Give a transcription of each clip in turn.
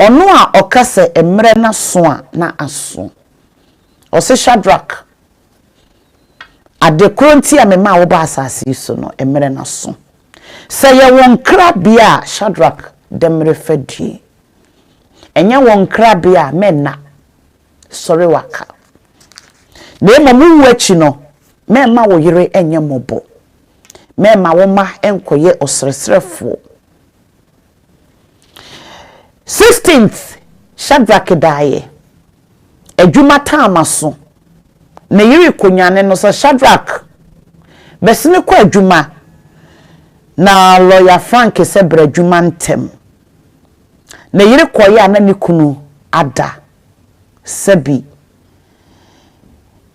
ono a okase emre na so a na aso ose Shadrach adekronti a mema wo ba asase so no emre na so se ye won krabia Shadrach demre fadie enya won krabia menna sori waka na emamu wachi no mema wo yire enye mobo mema wo ma enkoye osresrefo 16th Shadrach daye adwuma time so na yiri konyane no so Shadrach besine kwa adwuma na lawyer Frank se bra adwuma ntem na yiri koye na ne kunu ada sebi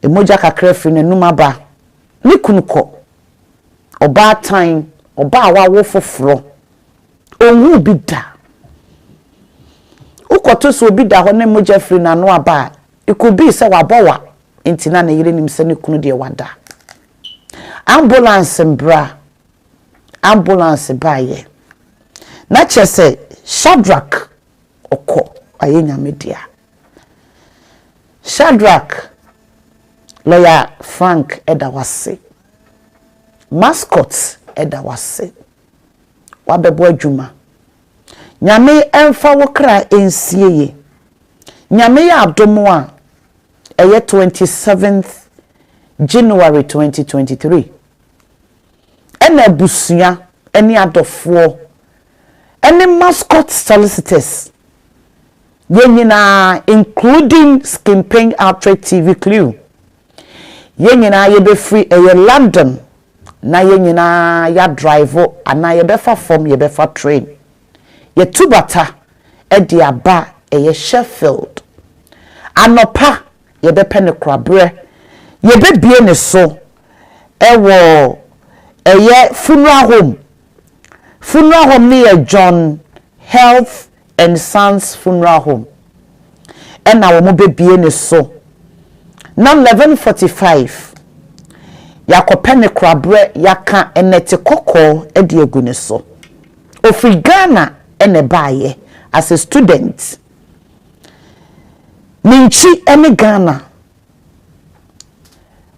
emoja kakra firi na numa ba ne kunu ko oba time oba wa wo foforo onhu bi da ukoto so bi da ho na emoja firi na no aba it could be say wabowa intina na yire nim se ne kunu de wada ambulance mbra ambulance baye na chese Shadrach oko ayenya media Shadrach lawyer Frank edawase mascot edawase wabebo adwuma nyame emfa wokra ensieye nyame ya adomo a eye 27th January 2023 ena busuya eni adofo eni mascot solicitors yenyina including Campaign Outreach TV Clue yenyina yebe free eye London na yenyina ya drive ana yebe fa form yebe fa train ye tubata edi aba eye Sheffield anopa yebe pene krabre yebe bie ne so ewo eye funeral home near John Health and Sons Funeral Home and now mo be bie ne so na 11:45 yakopene krabre yaka enete kokko edi egu ne so ofri Ghana ene baye as a student minchi ene Ghana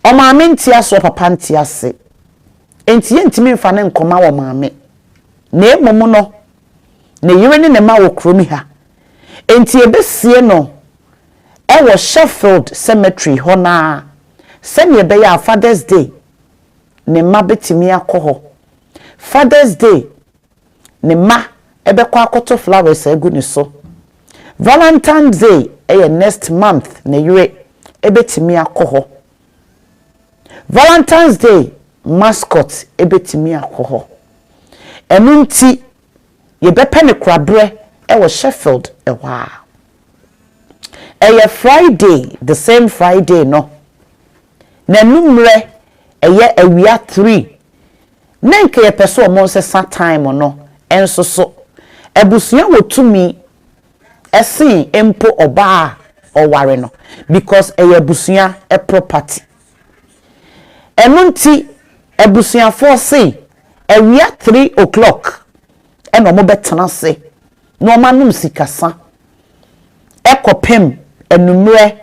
o maame ntia so papa ntia se enti yentimi mfa ne nkoma wo maame na emomu no na yire ne ne ma wo kromi ha enti ebesie no ewo Sheffield Cemetery hona sene be ya Father's Day ne ma betimi akoho Father's Day ne ma ebe kwa akoto flowers egu ne so Valentine's Day next month na yire ebetimi akoho Valentine's Day mascot ebetimi akoho enunti yebepe ne krabre ewo Sheffield ewa Friday the same Friday no na numre awia 3 nenke ye peso mo se sa time no enso so ebusuya wotumi esi empo oba oware no because ebusuya property enunti ebusuya for say awia 3 o'clock eno mo betena se no manum sikasa ekopem enumre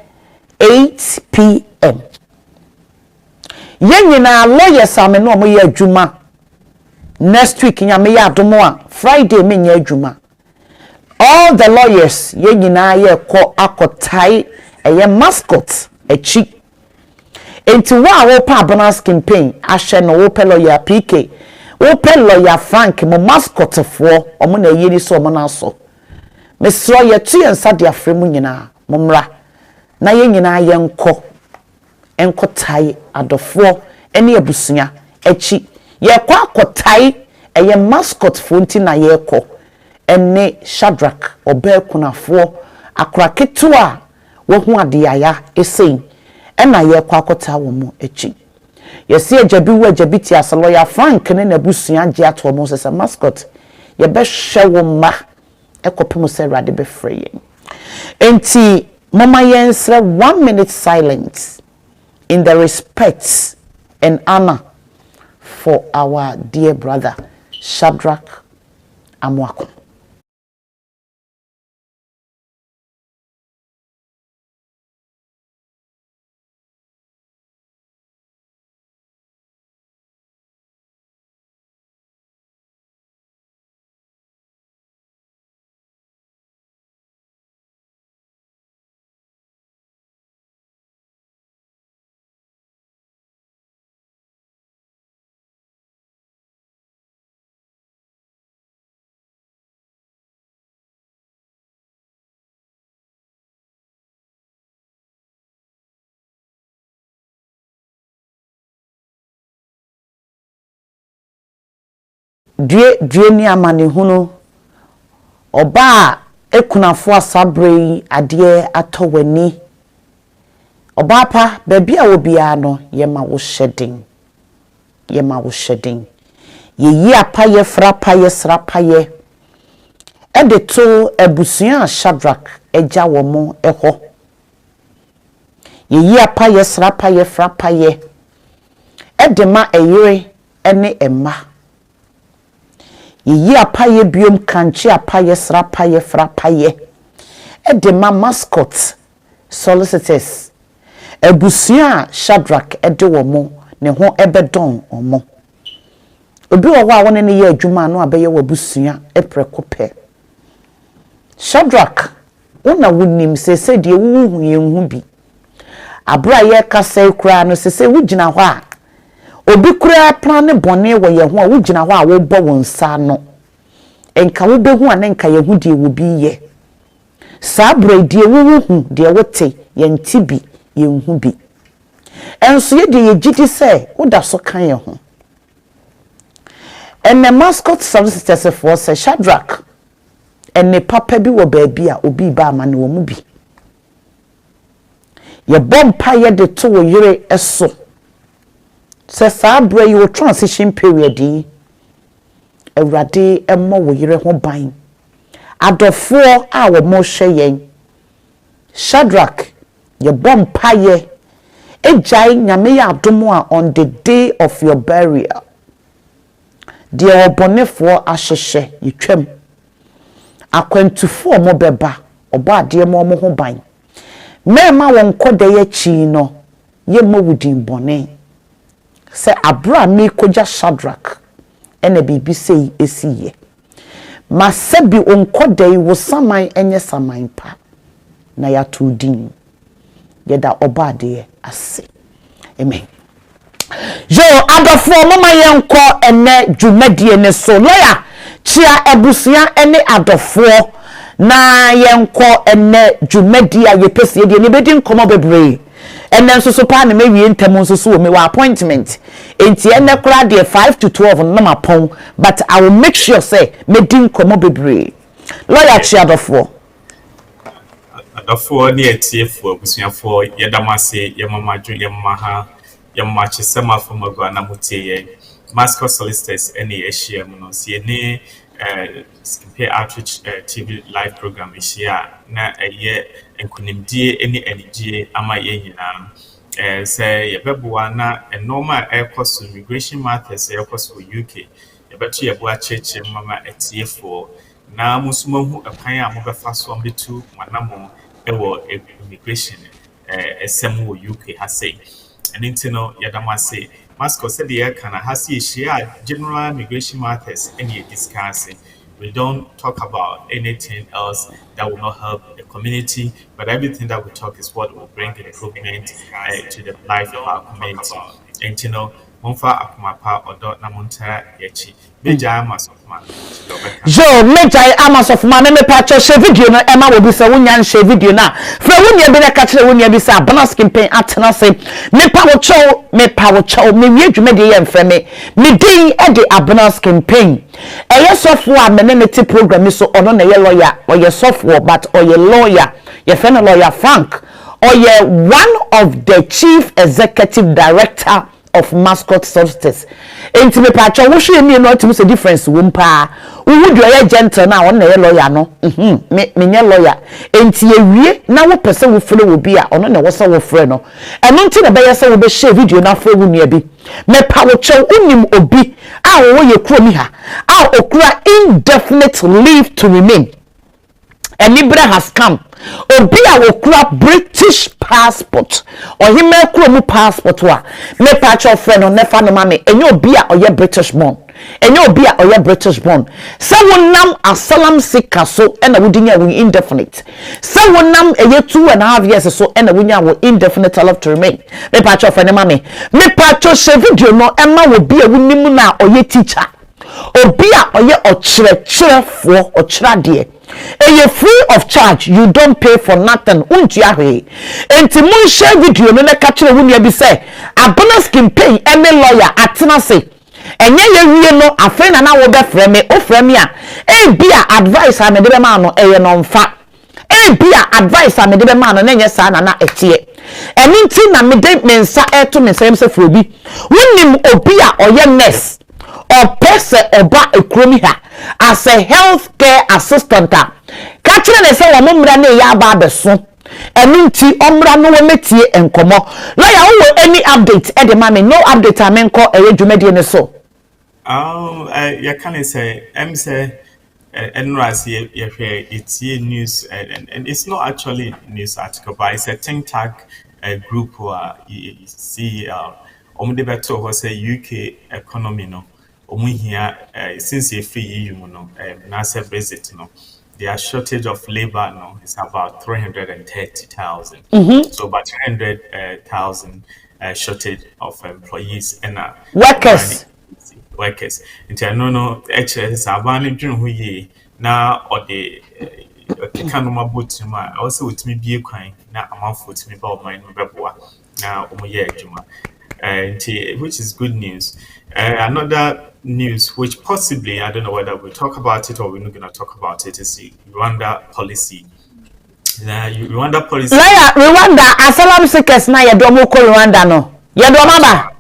8 p.m. yenyina lawyers ame no mo ye adwuma next week nyame ya adomo a Friday me nya adwuma all the lawyers yenyina ye ko akotai eye mascot echi enti wo pa bonus campaign ahye no wo pe lawyer PK wo pe lawyer Frank mo mascot fo omo na yiri so omo na so mesro ye tu yensa de afremu nyina momra na yenyina ye enkotai adofo ene abusunya echi ye kwa akotai eye mascot fo nti na ye ko ene Shadrach obekunafo akraketu a wo hu ade aya esein ena ye kwa akota wo mu echi yesi ajabi wo ajabi ti asalo ya Frank ne na busunya age ato mo se mascot ye be hwe wo ma ekopem se rade be free enti mama yensre 1 minute silence in the respect and honor for our dear brother Shadrach Amwako. due ni amane hunu oba ekunafo asabre ade atowani oba pa baabi a obia no yema wo hyeden yeyi apaye frapaye srapaye ede to ebusua Shadrach eja wo mo eho yeyi apaye srapaye frapaye ede ma eyire ene emma yeyi apaye biom kanchi apaye srapaye frapaye ede ma mascot solicitors ebusua Shadrach ede wo mo ne ho ebedon omo obi wo wa woni ne ye adwuma no abeye wo busua eprekope Shadrach una wunim sese de wuhu yenhu bi abra ye kasa kura no sese wugina ho a obi kura plan ne bone wo ye ho a wugina ho a wo bo won sa no enka wo behu an enka ye hu de wo bi ye sabra de wuhu de wote ye ntibi yenhu bi enso ye de ye gidi se wo da so kan ye ho ene mascot solicitors for se Shadrach ene papa bi wo baabi a obi ba amane wo mu bi ye bompa ye de to wo yire eso se sabra ye transition period yi awrade emmo wo yire ho ban adofo a wo mo hwe yen Shadrach ye bompa ye ejai nyame ya adomo a on the day of your burial de obonefo ahyehye yitwam akwantufo mo beba obo ade mo ho ban mema won koda ye chi no ye mawudin bone se abra me koja Shadrach ene bibi sei esiye masabi on koda yi wo saman enye saman pa na ya tudin yeda obo ade ase amen. Yo adofo mama yenko ene dwumadie ne so lawyer chia ebusia ene adofo na yenko ene dwumadie ayepese de ne bedi nkomo bebre ene nso so pa na mewie ntem nso so me wa appointment enti ene kura de 5 to 12 na mapon but I will make sure say medi nkomo bebre lawyer chia adofo ne etiefo abusuafo yedamase yemama dwo yemama ha yamachi sama from agwana mutiye mascot solicitors any eshia no see any compare outreach TV live program eshia na eye enkunimdie any energy ama ye nyina say yebeboa na normal air cost immigration matters air cost for UK yebetu yebo acheche mama etiefo na musumahu akan a mobefa so ambetu manamo ewo immigration esemu UK hasay and intino yadamase mascot said the kana hasi share general immigration matters any discussing. We don't talk about anything else that will not help the community, but everything that we talk is what will bring improvement to the life of our community. And you know, Monfa Akumapa or Dot Namunta Yechi. Beja Amasofman. Yo, Meja Amasofman, me patch share video na Emma will be so one share video na. For when you be a catcher when you be sa banaskin pain at Tenase, me power chow, me read media and frame me ding at the abanaskin pain. A year software menenity program is so on a lawyer or your software, but or your lawyer, your friend lawyer Frank, or your one of the chief executive director of mascot solicitors. Enti me pacho wo hwe me no to say difference wo mpa wo wodu ya gentle na won na ye lawyer no me nye lawyer enti ewie na wo pese wo fere wo bi a ono na wo se wo fere no eno nti na be ye se wo be share video na fere wo nua bi me pa wo chew unim obi a wo ye kuro mi ha a okura indefinite leave to remain. A Libra has come. Obi a wokura British passport. Or he may kuro passport wa. Me patch your friend on nefa no mame. Enyo obi a oye British born. Enyo obi a oye British born. Se wonam asalam sika so ena wudinya wo indefinite. Se wonam eye 2.5 years so ena wunya wo indefinite allowed to remain. Me patch your friend mame. Me patch your share video no emma wo bi a wunim na oye teacher. Obi a oye ochire for ochirade. You're free of charge. You don't pay for nothing. Untiahe. Enti mun share video no na catch the woman be say. Abona skin pay any lawyer atena say. enye ye wie no afen na wo be frɛ me o frɛ me a e bia advice a me de be ma no eye no mfa e bia advice a me de be ma no na enye sa na etie eni nti na me de me nsa eto me nsɛm sɛ fro bi wonim obi a ɔyɛ nurse or person oba ekromi ha as a healthcare assistant ka kire ne sɛ wo mmra na ya ba beso eni nti omra no wo metie enkomo lawyer wo any update e de ma me no update amenko eye dwumadi ne so you can say say NRAS it's news and it's not actually a news article but it's a think tank group who you see beto who say UK economy no here since you free EU no NASA Brexit no their shortage of labor no is about 330,000 so about 300,000 shortage of employees and workers into no HS abani dwun hu ye na ode keka no mabot ma also with me bie kwan na amafo with me ba o man no beboa na omoye adwuma which is good news. Another news which possibly I don't know whether we'll talk about it or we're not going to talk about it is the Rwanda policy. Rwanda policy. Rwanda asylum seekers na yedomo ko Rwanda no. Yedomo ba.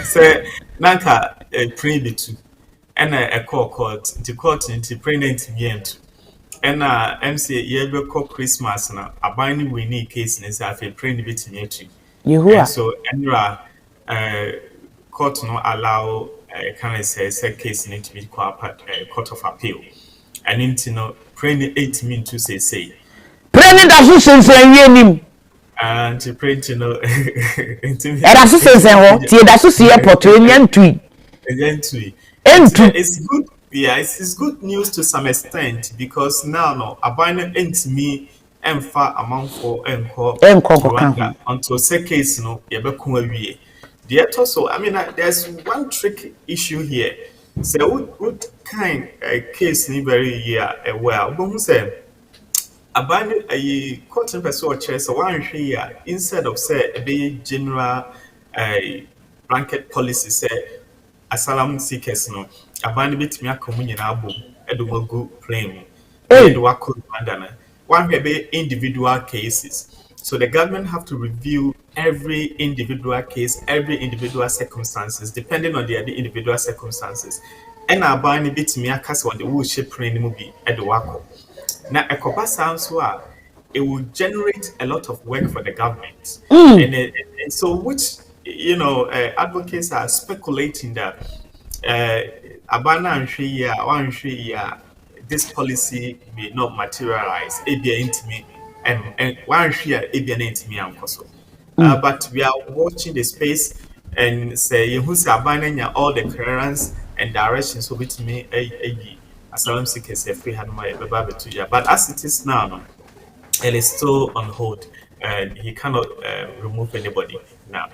Say nanka pray bitu and a court the court into pregnant mient and MC yebe ko Christmas na abani we need case in say afi pray bit mient you so enra court no allow can I say case need to be court of appeal and into no pray 8 mean to say pray that so sense nim and to print you know era so sense ho tie da so see airport nyantui it's good. Yeah, it's good news to some extent because now no abandon me and far amount for Rwanda until second case no yebekun the also I mean there's one tricky issue here. So what kind case ni very well but who say abandon a court person or chair so one here instead of say a general blanket policy say asylum seekers no abani betimi akomu nyina abo edomogu claim and wako Rwanda one be individual cases so the government have to review every individual case every individual circumstances depending on the individual circumstances and abani betimi akase on the wo shape plan mu bi edowako na ekoba sounds so it will generate a lot of work for the government and so which you know, advocates are speculating that Abana and Shia, this policy may not materialize. Abia intimate and one Shia, Abia intimate and also. But we are watching the space and say who's abandoning all the clearance and directions so which may a asylum seekers free hand my baby to you. But as it is now, it is still on hold and he cannot remove anybody now.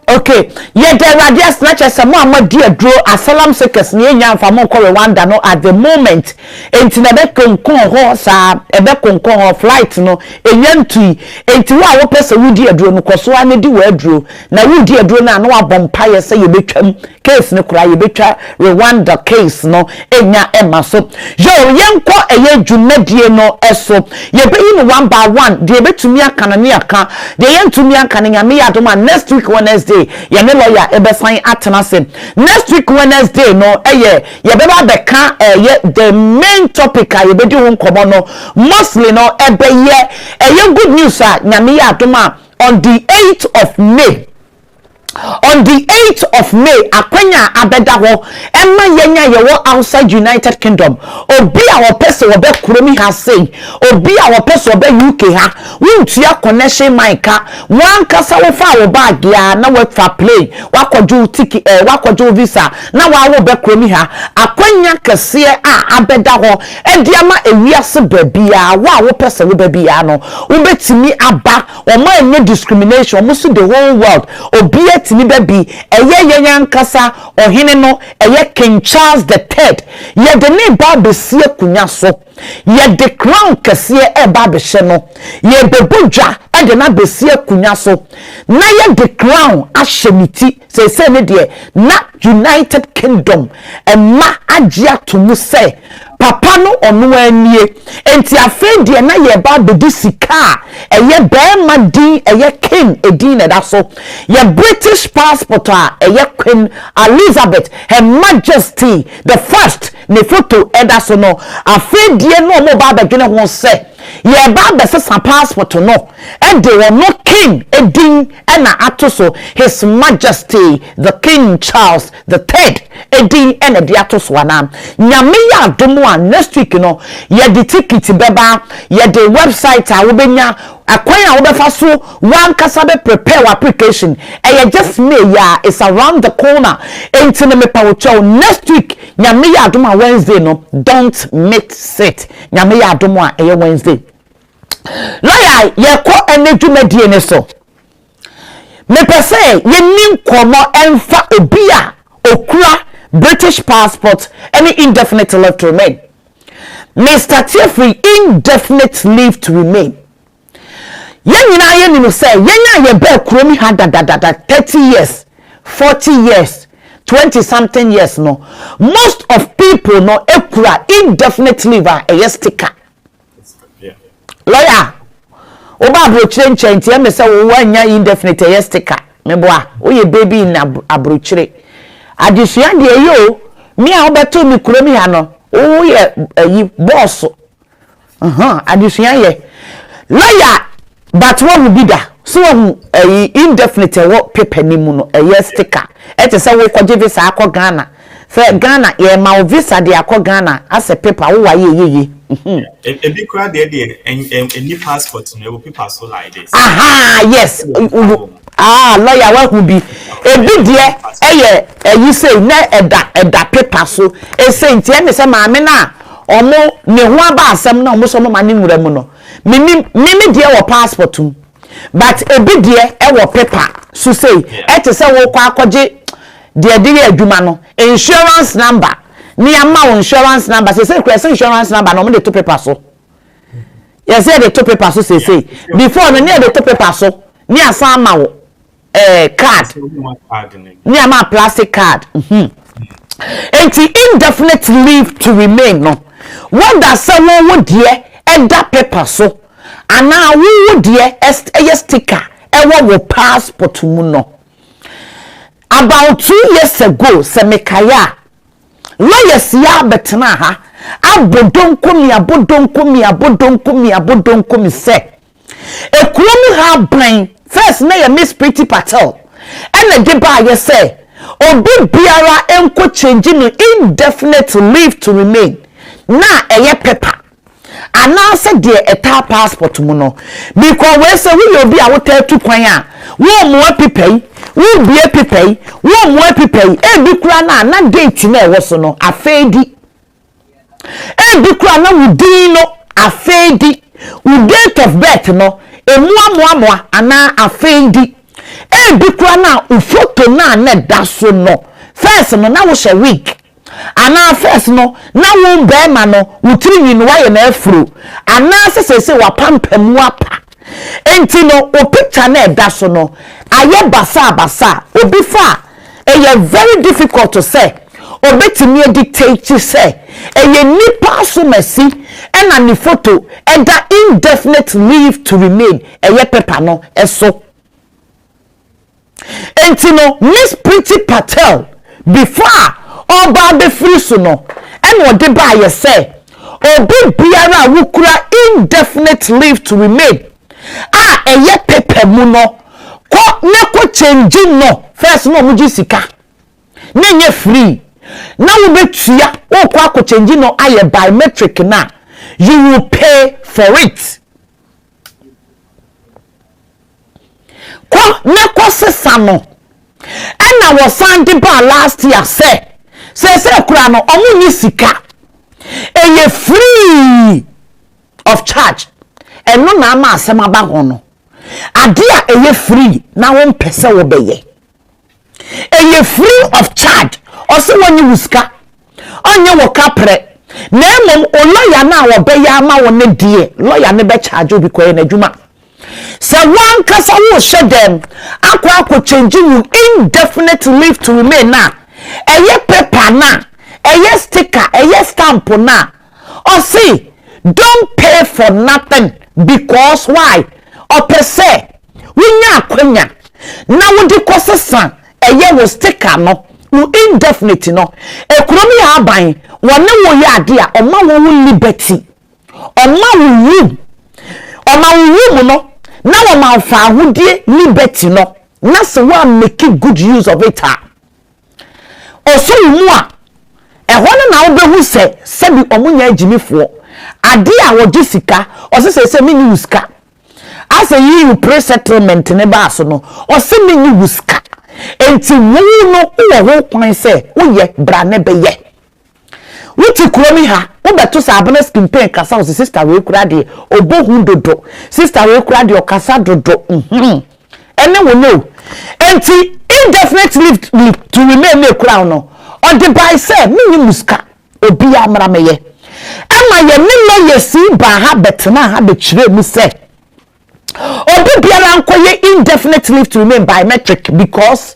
Okay, yeah, there are just not just some more dear draw asylum seekers near Yan from Rwanda no at the moment. And in a becon horse, a becon flight no, a yantui, and to our person would dear draw no coswane do word drew. Now you dear draw no vampire say you become case no cry you betra Rwanda case no enya Emma so. Yo, young qua a year jumedie no eso. Ye be in one by one, de be to me a canania can, de yen to me a canning a me at next week Wednesday. Yene lawyer ebe sign atenase next week Wednesday no ye beba beka the main topic a ye be di ho nkomo no mostly no ebe ye good news a nyame ya adoma on the 8th of May. On the 8th of May, akwanya abeda ho emma yenya yewo outside United Kingdom. Obi a person obe kuromi ha say, obi a person obe UK ha. We ntua connection maika. Wan kasa wo fa wo bag ya na we fa play. Wakoju ticket wakoju visa. Na wa wo be kuromi ha. Akwanya kese a abeda ho. Ediama ewiase bebia wa wo person wo bebia no. Umbetimi aba. Omo enye discrimination. Musu the whole world. Obi tini baby eye yankasa ohene no eye King Charles III ye de ne ba besie kunya so ye de crown kese e ba behye no ye bebodwa de na besie kunya so na ye the crown ahyeniti say ne de na United Kingdom ma agya to mu say papa no ono anie enti afen de na ye ba bedi sika eye be ma din eye king edin na da so ye British passport eye Queen Elizabeth Her Majesty the first ne photo eda so no afen de no mo ba begene ho say ye ba be sesa passport no e de wo no king edin na ato so His Majesty the King Charles the Third edin na de ato so anam nyame ya domo next week no ye the ticket beba ye the website a wo benya akwan a wo befa so one kasa be prepare application e just me ya it's around the corner enti me pa wo chow next week nyame ya domo Wednesday no don't miss it nyame ya domo a Wednesday lawyer ye ko enedwumadie ne so me pese ye nim komo emfa obi a okura British passport any indefinite leave to remain Mr. Tiefree indefinite leave to remain yenina ye ni say yenya ye be kromi ha da 30 years 40 years 20 something years no most of people no ekura indefinite leave a sticker lawyer oba abrochire nchenti e me say wo wanya indefinite a sticker me boa wo ye baby na abrochire adesua de yo me a obeto mi kromi ha no wo ye yi boss adesua ye lawyer but what will be that so indefinite what paper ni mu no sticker e te say wo kwaje visa akọ Ghana say Ghana ye ma visa de akọ Ghana as a paper wo wa ye a big crowd there any passport no paper so like this yes lawyer what will be a big there you say na eda paper so e say ntia me say ma me na omo ne ho aba asem na omo so mo mani nwura mu no mimi there wo passport but a big there e wo paper so say e te say wo kwa akọje there dey adwuma no insurance number ni ama insurance number say create insurance number no mo dey to paper so yes say dey to paper so say before no near dey to paper so ni asan ma wo card ni ama plastic card enti indefinite leave to remain no what that say wo there and that paper so and now wo there a sticker e wo passport mu no about 2 years ago semekaya lawyers ya betena ha abodonkomi se ekromu ha brain first na ya Miss Pretty Patel and the ba ye say obi biara enko change no indefinite leave to remain na eye paper anase de eta passport mu no because we say we obi a wota tu kwan a wo mo apipei wo bie apipei wo mo apipei e bi kura na date na e wo so no afedi e bi kura na wudi no afedi wo date of birth no emuamuamua ana afedi e bi kura na photo na da so no first no na wo she week ana first no na wo be ma no wutiri wi no wa na afro ana sese wa pampamu apa enti no o picture na da so no aye basa obi fa very difficult to say obetimi dictate say nipa so mesi na ni photo and that indefinite leave to remain paper no eso enti no Miss Pretty Patel before oba be free so no and what de ba ye say obi biara wukura indefinite leave to remain paper mu no ko ne ko change no first no muji sika ne nye free na wo betua wo ko akọ change no aye biometric na you will pay for it ko ne ko sesa no na wo sande ba last year say kura no omu ni sika eye free of charge eno na ama asema ba ho no ade a eye free na won pese wo beye eye free of charge ose woni wuska onye wo kapre na emom lawyer na wo beye ama wo ne die lawyer ne be charge obi koye na adwuma So one kasa wo hye dem akwa change you indefinite leave to remain na eye paper na eye sticker eye stamp na or see don't pay for nothing because why or per se winya akwanya na wo di kosesa eye wo sticker no no indefinite no ekonomi aban wone wo ya ade a oma wo liberty oma wo room no na wo ma fa ahodie liberty no na se wa make good use of it oso mu a ehona na wo behu se bi omunya agimifo ade a wo di sika se mini uska as a you pre-settlement ne ba so no se mini uska enti wo no wo kwan se wo ye bra ne be ye wuti kuromi ha wo beto sa abana skin pain kasa wo sister we kura de obohu dodo sister we kura de okasa dodo ene wo no enti indefinite leave to remain me kura no on the by say me muska obi amra meye ama ye me no yesi ba ha betena ha be chire mu se obi biara ankoye indefinite leave to remain biometric because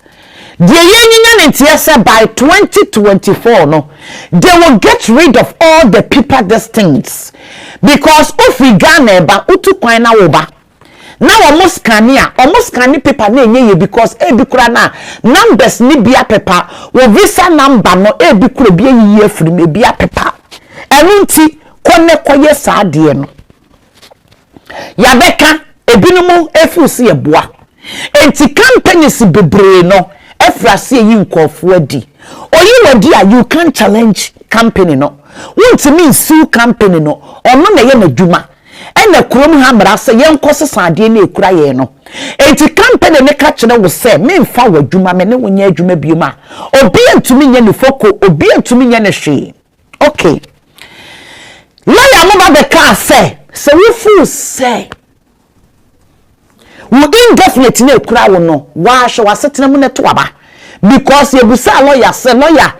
the year by 2024 no they will get rid of all the paper things because if we Ghana ba utu kwan na wo ba na almost scan paper na enye because e bi kura na numbers ni bia paper wo visa number no e bi kura bia yi afiri me bia paper enu nti kone koye saade no ya beka ebinumu efusi eboa enti companies bebre no efrase yi nkofo adi oyi wadi a you can challenge company no want me sue company no ono na ye madwuma ena krom ha mra se ye nkose saade na ekura ye no enti company ne ka kire wo se me mfa wadwuma me ne wonya adwuma bioma obi antumi nya ne foko obi antumi nya ne hwe okay lawyer mo ba be ka se we fu say wo indefinite na ekura wo no wa hwe wasetena mu ne to aba because ye busa lawyer say lawyer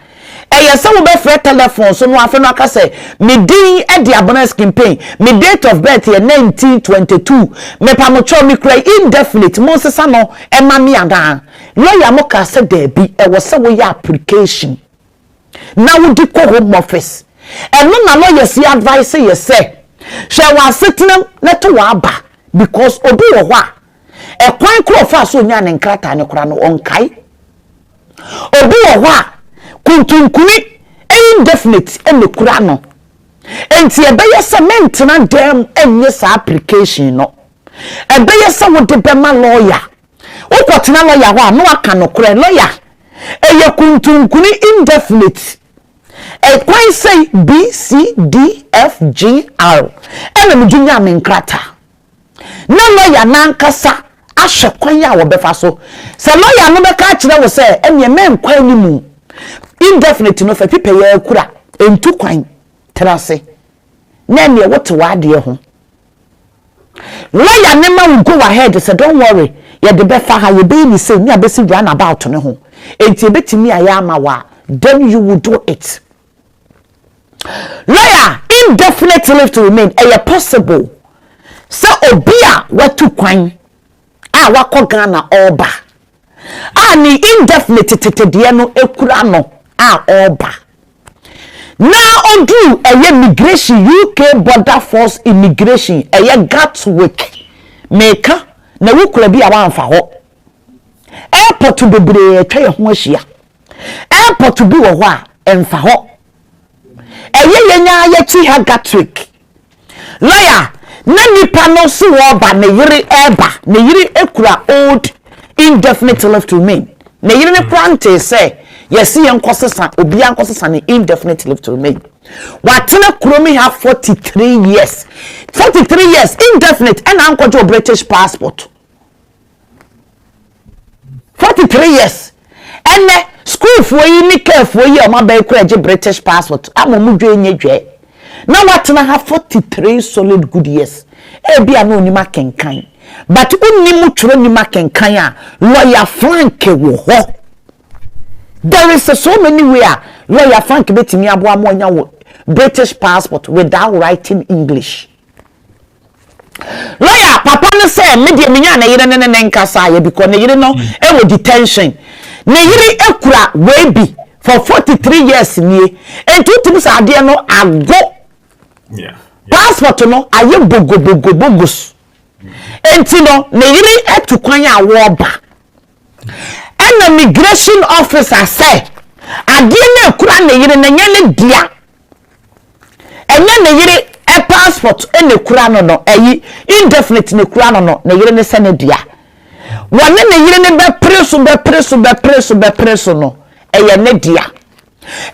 eye se wo be free telephone so no afa no aka say me din e de abonance campaign me date of birth ye 1922 me pa mo cho me kura indefinite mo sesa no e ma me ada lawyer mo ka say there bi e wo se wo ya application na wo di ko home office e no na lawyer si advice ye say she wasetena ne to wa aba because obi wo ho a e kwan kro fa so nya ne nkrata ne kura no onkai obi wo ho a kuntunkuni indefinite ene kura no enti ebeye se mentena dem enye sa application no ebeye se wo de be ma lawyer wo kwotena lawyer ho a no aka no kura lawyer eye kuntunkuni indefinite e kwan say B C D F G R ene mjunya me nkrata na lawyer nankasa ahwe kwan ya wo befa so se lawyer no be ka kire wo se ene men kwan ni mu indefinite no fa pipe ya kura entu kwan trase na ne wote wade ho lawyer ne ma go ahead say don't worry ye de befa ha ye be ni say ni abesi run about ne ho enti betimi ayama wa then you will do it lawyer indefinite leave to remain possible so obia watu kwan wako Ghana oba ni indefinite tetedie no ekura no oba now odu immigration UK border force immigration Gatwick meka na wukura bi awanfa ho airport bebre atwa ye ho ahia airport bi wo ho a emfa ho yenya ye ha Gatwick lawyer na nipa no so wo ba ne yiri eba ne yiri ekura old indefinite leave to remain ne yiri ne prante say yes ye nkosesa obi ankosesa ne indefinite leave to remain watena kuromi have 43 years indefinite and ankojo British passport 43 years and school for yi ni careful yi o ma ba ekura je British passport amomudwe nyedwe na watena have 43 solid good years bia na onima kenkan but unni muturo ni makenkan a lawyer Frank wo ho there is so many where lawyer Frank betimi aboa mo nya wo British passport without writing English lawyer papa no say me de menya na yire ne nkasa ye because ne yire no e wo detention ne yire ekura we bi for 43 years nie enti tumu sa ade no ago passport no aye bogos enti no ne yire etu kwan a wo ba and immigration officer say ade na ekura ne yire na nya ne dia enye ne yire e passport ene kura no eyi indefinite ne kura no ne yire ne sene dia wone ne yire ne be preso no eye ne dia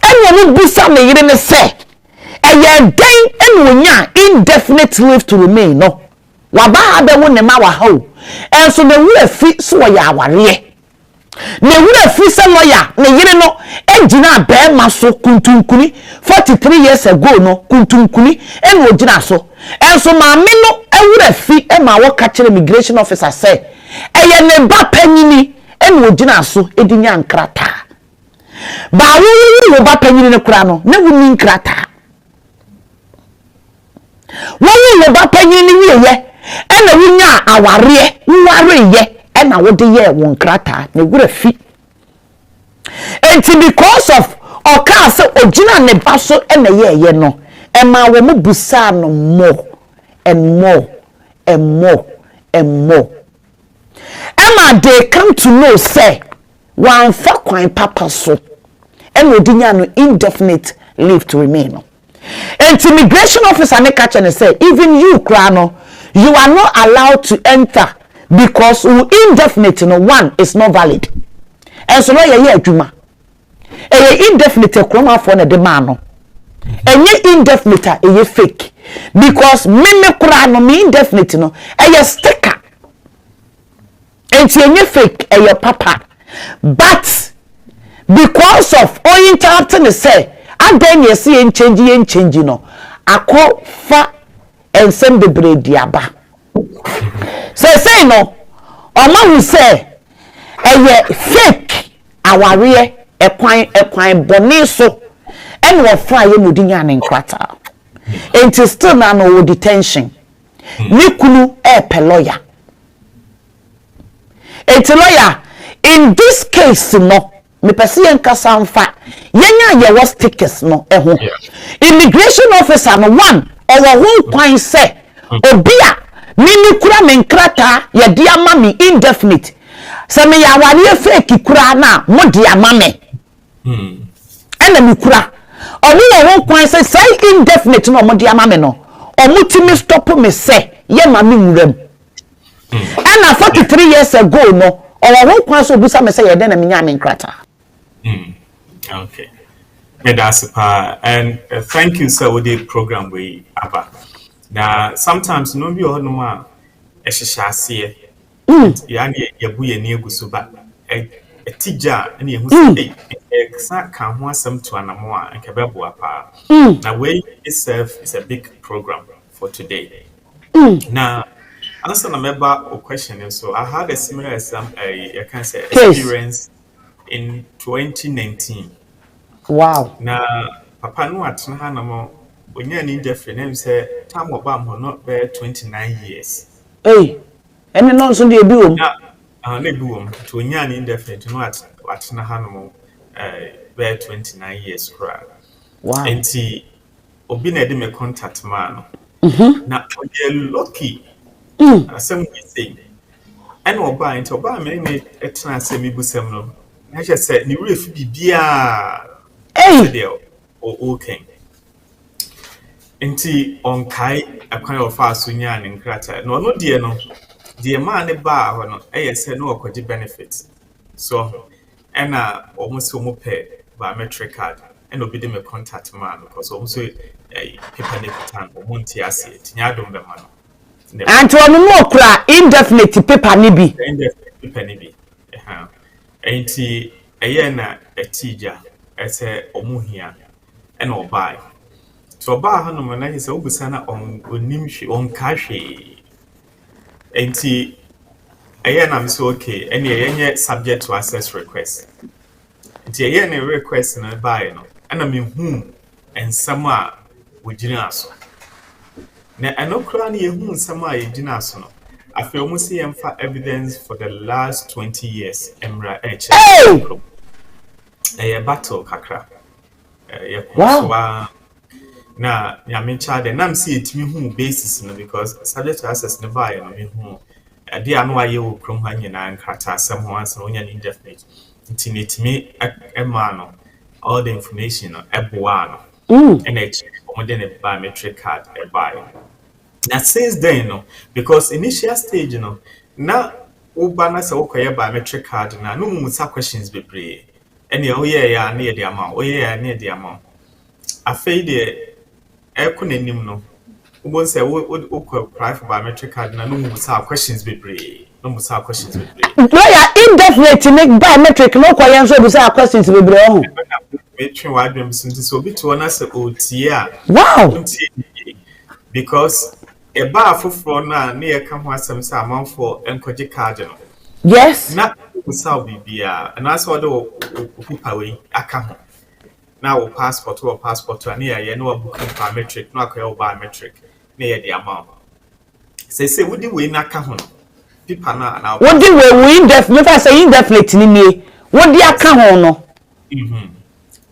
enwo no bisa ne yire ne se eye den enwonya indefinite leave to remain no waba ha be wo ne ma wa ha o enso ne wura fi so ya aware ne wura fi se lawyer ne yire no engina be ma so kuntunkuni 43 years ago no kuntunkuni enwo gina so enso ma me no ewura fi e ma wo ka kire immigration officer say eye ne ba panyini enwo gina so edinya nkrata ba wo ba panyini ne kura no ne wuni nkrata wo ba panyini wiye ena wunya aware nware ena wo de ye won krata ne gura fi enti because of oka se ogina ne baso ena ye no ema wo mu busa no more and more and more and more ema they come to know say wan fa kwan papa so ena odinya no indefinite leave to remain no enti immigration officer ne catch and say even you krano you are not allowed to enter because indefinite no one is not valid and so no ye adwuma indefinite kroma for na de man no enye indefinite eye fake because me kura no me indefinite no eye sticker enti enye fake eye papa but because of all interrupting say and then you see en change no akọ fa ensem bebre diaba say no oma hu say eye fake aware ekwan boni so en wo fra ye mudinya ne nkrata enti still na no detention ni kunu pe lawyer enti lawyer in this case no me pese yen kasa mfa yenya ye was tickets no eho immigration officer no one owo ho kwan say obia mini kura me nkrata ye dia ma me indefinite se me ya wale fake kura na mo dia ma me ena mi kura owo ho kwan say indefinite no mo dia ma me no omutimi stop me say ye ma me nwuram ena 43 years ago no owo ho kwan so busa me say ye den na me nya me nkrata. Okay. And thank you, sir, with the program we have. Now, sometimes no be on ma a shashie. Yani yabuye ni gusuba a tija and you say exact can want some to anamoa and kababu apa. Now, way itself is a big program for today. Now, answer a member or question. So I had a similar I can say experience in 2019. Wow. Na papa no atena ha na mo onya ni different name say time oba mo not be 29 years. Hey. Ene no so dey bi wo. Na bi wo to onya ni different no atena ha na mo be 29 years kra. Wow. Enti obi na dey me contact man no. Na oye lucky. Asem we say. Ene oba enti oba me etena asem ibusem no. I just said, "Ni ref bibia." Hey, okay. Enti on kai akwan of aso nya ne nkrata. No de no. De man ne ba ho no. Say no okoji benefits. So, ena almost omo pay biometric card. And obi de me contact man because almost paper ne tan omo nti ase. Tinya dom be man. And to no kra indefinite paper ni bi. Indefinite paper ni bi. Enti na etija ese omuhia ena obai so oba ha no na hisa obusa na onimhwe onkahwe enti na me so okay ene yenye subject to access request enti na request na bai no ena me hu ensam a wogina aso Na ɛno koraa ne yɛhu nsɛm a yɛgyina so no. Afei ɔmo sɛ yɛmfa evidence for the last 20 years mmra ɛkyerɛ Hey! kurom. Ɛyɛ battle kakra. Yɛkɔ so Wow. a na nyame kyade nam sɛ yɛtumi hu basis no because subject to access ne baeɛ no mehu ɛde a no ayɛ wɔ kurom ha nyinaa nkrataasɛm ho asɛm wonya no indefinite nti ne tumi ɛma no all the information no ɛboa no ɛna akyiri ɔmode ne biometric card ɛbaeɛ. Na since then no because initial stage no na woba na sɛ wokɔyɛ biometric card na no mu sa questions bebree ɛne woyɛɛ a ne yɛde ama wo woyɛɛ a ne yɛde ama wo afei deɛ ɛkɔ n'anim no wobɔ sɛ wokɔ apply for biometric card na no mu sa questions bebree lawyer indefinite ne biometric no kwaya nso bi say questions bebree ho metwe wadwem so nti so obi to na sɛ otie a wow because eba afoforo na ne yɛka ho asɛm sɛ amanfo nkɔgye card no yes na usa bibia na sɛ ɔde wo paper wei aka ho na wo passport a ne yɛ na wo book biometric na akɔyɛ wo biometric na yɛ de ama sɛ wodi wei na aka ho no paper na wodi we indefinite say indefinite ni nie wodi aka ho no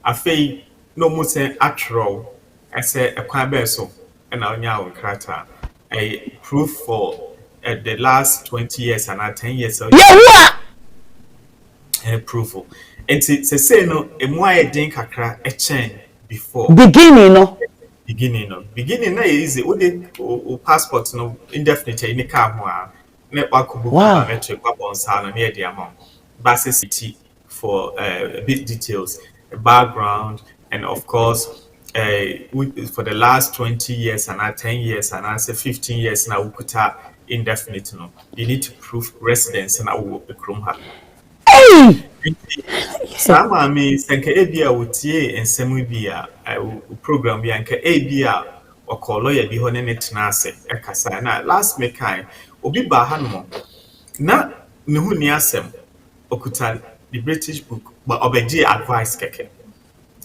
afei no mu sɛ atwerɛ ɛsɛ ɛkwan bɛɛ so na onya wo krata a proof for the last 20 years and 10 years yeah proof enti say no emu ayɛ den kakra ɛkyɛn before beginning na easy wo de o passport no indefinite ni ka ho a na kwakubu biometric kwabonsa no na yɛ de ama basis city for a bit details background and of course for the last 20 years and 10 years and 15 years now ukuta indefinite no you need to prove residence na wo bekrom ha sama me senka ebia wotie ensem bia program bia nka ebia okolo ya bi ho ne tena ase ekasa na last mekai obi ba ha no na ne hu ni asem okuta the British book but obeji advice keke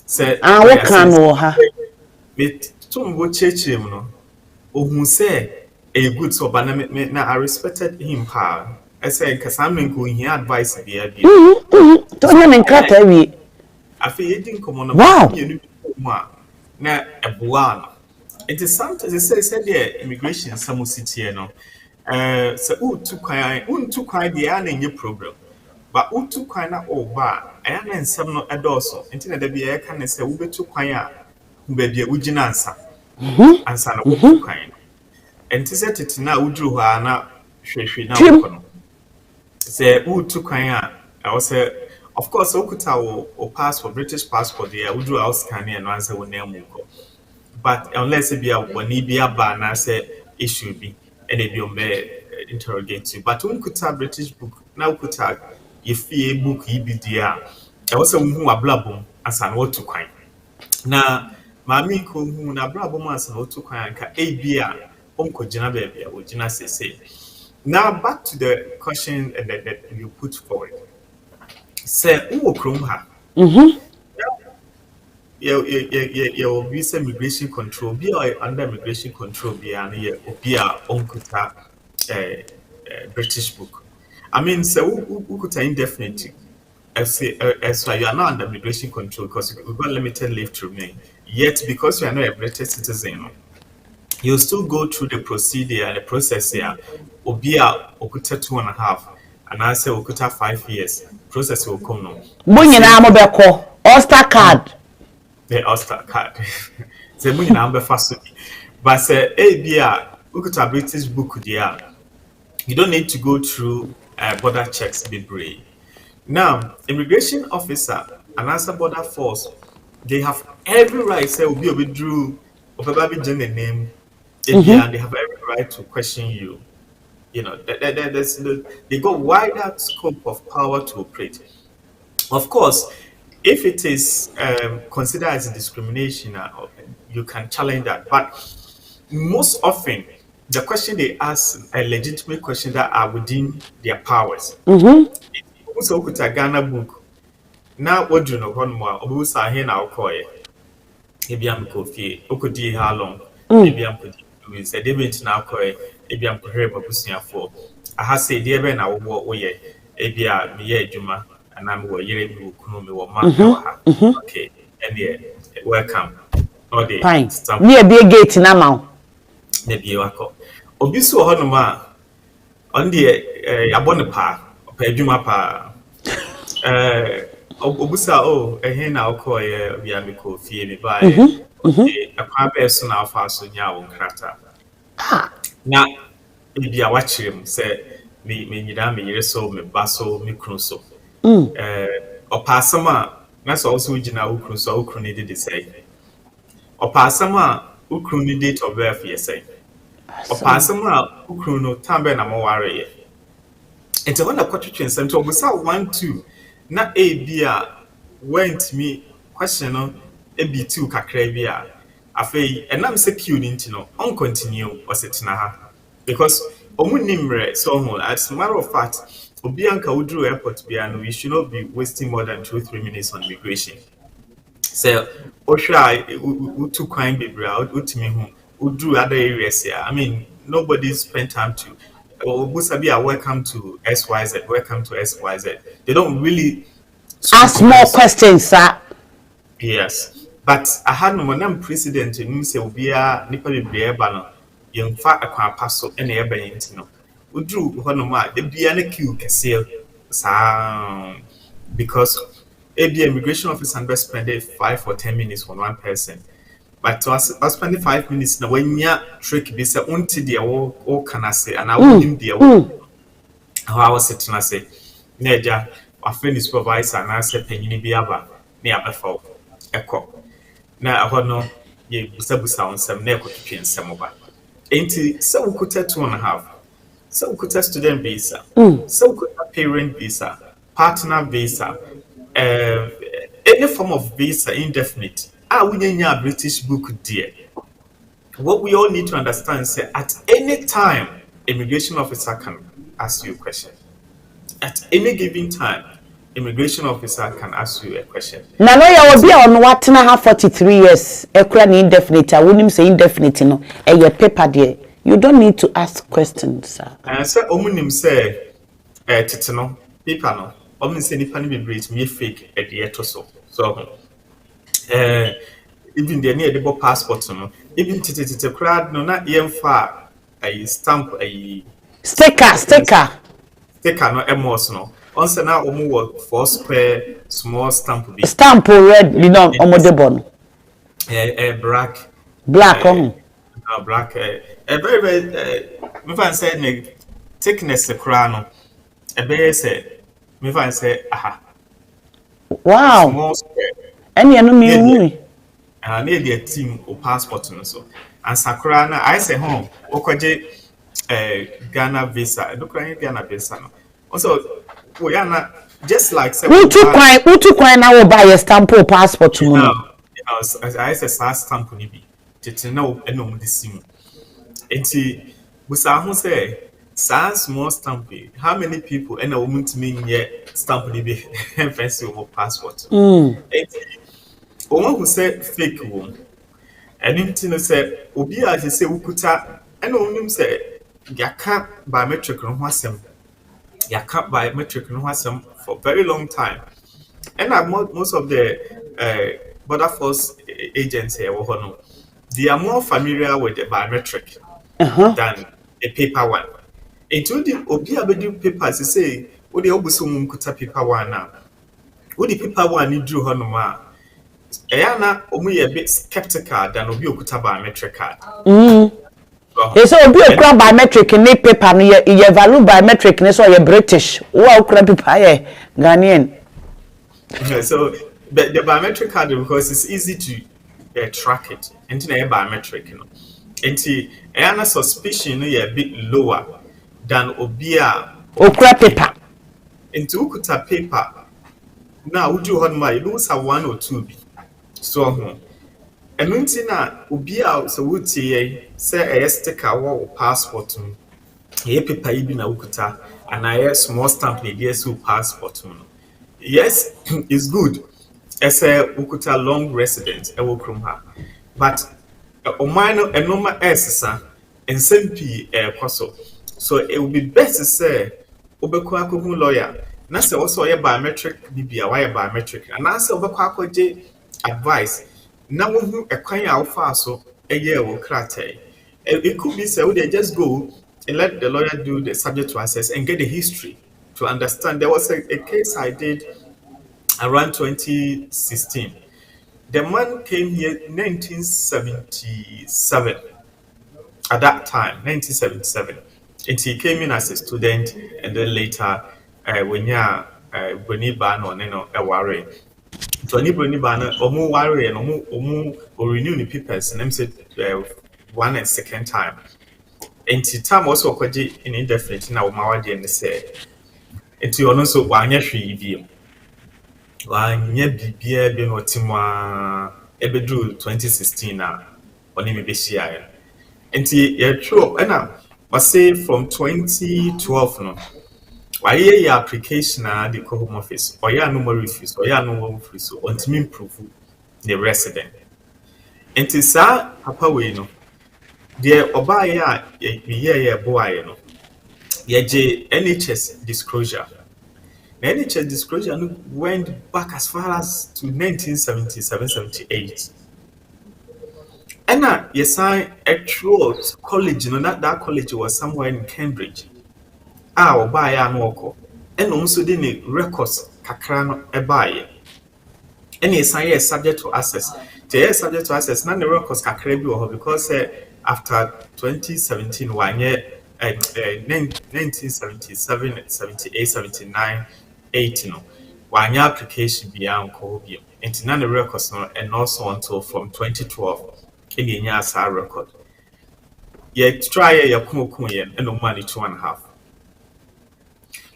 say what can wo ha bit tumbo chechim no ohun say a good so but na I respected him pa I say nkasa menko hia advice bia bia to nya men krata wi afi edin komo no wow na eboa no it is something they say the immigration some city no so untu kwan dia na nye problem but untu kwan na oba aya na nsem no edoso nti na da bia yeka ne se wobetu kwan a ba bia ugina ansa ansa na wotu kwan enti se tete na uduru ha na hwehwe na woko no se utu kwan a I was of course okuta o passport British passport there uduru a scan e no ansa wo na mu ko but unless bia woni bia ba na say issue bi and they be interrogate you but unkuta British book na ukuta yefie book yibidia e wo se hu ablabom ansa na wotu kwan na mami ko hu na ablabom ansa na wotu kwan anka bia onko gina ba bia wo gina sese. Now back to the question that you put forward. Say who krom ha your visa immigration control be under immigration control be and be onkuta British book. I mean so who could indefinitely as you are not under immigration control because you've got limited leave to remain. Yet because you are not a British citizen, you still go through the procedure and the process here. Obia okuta 2.5 and I say okuta 5 years. Process will come no. Munyina mo beko Oyster card. The Oyster card. Say munyina be faso. But say bia okuta British book there. You don't need to go through border checks be brave. Now, immigration officer and answer border force, they have every right say obi withdrew or probably the name. And they have every right to question you. You know, they got wider scope of power to operate. Of course, if it is considered as a discrimination, you can challenge that. But most often, the question they ask are legitimate questions that are within their powers. So, could a Ghana book now? What do you know? One more. Obu sahin I'll call it. Maybe I'm coffee. Okudi how long? Maybe I'm we said debate now koi ebi am kohre babusuafo aha say dey be na wo ye ebi a me ye adwuma ana me wo yere me wo kunu me wo ma e wa ha okay and yeah welcome all the fine stamp me be gate na ma na bi wako obi so ho no ma on the abone pa pa adwuma pa obusa ehe na okoye bia me ko fie me ba okay akwa be so na afa so nya wo nkrata na bia wachirem se me nyida me yere so me ba so me kunu so opasama na so also gina wo kunu so wo kunu ni de say opasama wo kunu ni date of birth ye say opasama wo kunu no tambe na mo ware ye enti wona kwatwetwe nsem to obusa 1 2 na bia went me question no be two kakra bia afei enam se queue ni ntino on continue osetina ha because omunimre so as a matter of fact obi anka wudru airport bia no we should not be wasting more than 2-3 minutes on immigration so osha utu kwine bebra utimi hu udru other areas here I mean nobody spent time to Busabia, welcome to SYZ, welcome to SYZ. They don't really ask more questions, sir. Yes. But I had no one precedent in say Ubia Nipa Biabano, young fat a passo and air bayantino. Udru Honoma, the Biana Q Cassil sound because the immigration office and best spend 5 or 10 minutes for one person. But to us spending 5 minutes now when you trick be say unti the all can I say and I will him the how I was sitting I say Neja a friend is supervisor and I said penny be aba near before echo. Now I no ye busa on some neck to pin some over. Ain't so could 2.5. So could student visa. So could parent visa, partner visa, any form of visa indefinite. We need a British book, dear. What we all need to understand is that at any time, immigration officer can ask you a question. At any given time, immigration officer can ask you a question. Now, lawyer will be on what na have 43 years. Indefinite. I wouldn't say indefinite. No, your paper there. You don't need to ask questions, sir. And so, omunim say, titano, paper no. Omunim say nipa ni be breed me fake at the so. So. Even the near the passport no even tete crowd no na yemfa a stamp a sticker no emos no once na omo work for square small stamp be stamp red you know omodebo black on black very me fan say ne thickness the crowd no e be say me fan say aha wow small square any no me and near their team or passport and so and Sakura na I say home okoje Ghana visa no Ghana visa no also we are not just like say who took kwine now buy a stamp or passport to you know I say stamp ni bi tete na no the sim enti busa ho say small stamp how many people and a woman to mean stamp ni bi fancy or passport Omo who said fake won. And you say obi a say ukuta and onim say yaka biometric no wasem. Yaka biometric no wasem for very long time. And most of the border force agents here they are more familiar with the biometric than a paper one. Including obi a do papers say o de obuso mum kuta paper one now. O the paper one you drew honoma. Ayana omu a bit skeptical than obi okuta biometric card. So obi okura biometric in paper no ye value biometric ne so ye British. Wa okura paper ye Ghanaian. So the biometric card because it's easy to track it. Enti na biometric you know. Enti ayana suspicion no ye a bit lower than obi a okura paper. Enti okuta paper. Now would you hold my lose a 1 or 2 be so and until now obi a so would say a sticker or passport a paper you na ukuta and I small stamp the so passport yes it's good as a ukuta long resident e wo krom ha but o minor a normal s nsɛm pii ɛrekɔ so it would be best to say wobɛkɔ akɔhu lawyer na sɛ wɔ sɛ ɔyɛ biometric bibi a wayɛ biometric anaasɛ wobɛkɔ akɔgye advice na wohu ɛkwan a wofaa so ɛyɛ wɔ krataa. It could be so they just go and let the lawyer do the subject to access and get the history to understand. There was a case I did around 2016. The man came here in 1977. At that time, 1977. And he came in as a student, and then later, when you're Bruni Ban or Neno Aware. Tony Bruni Ban, Omu Ware, and Omu renew the papers, and them said one and second time. And the time also in indefinite now, Mawadi and say, and to also one year free. One year BBA been what Timwa Ebedu 2016 now, on Immiration. And true, and I say from 2012 no. Why your application at the home office, or your no more refuse, or your no more refuse, until improve the resident. And to say, Papa, we know, dear Obaya, ye boy, no, ye NHS disclosure. The NHS disclosure went back as far as to 1977-78. And now, yes, I actual college, that college was somewhere in Cambridge. Or buy an walk. And also didn't records Kakrano a buy. And yes, I is subject to access. They are subject to access, none the records Kakrebi because after 2017, 1977, 78, 79, 80, 1 year application beyond Kobium. And none the records, and also until from 2012. In the Yasa record. Yet try your Kumokuyan and no money 2.5.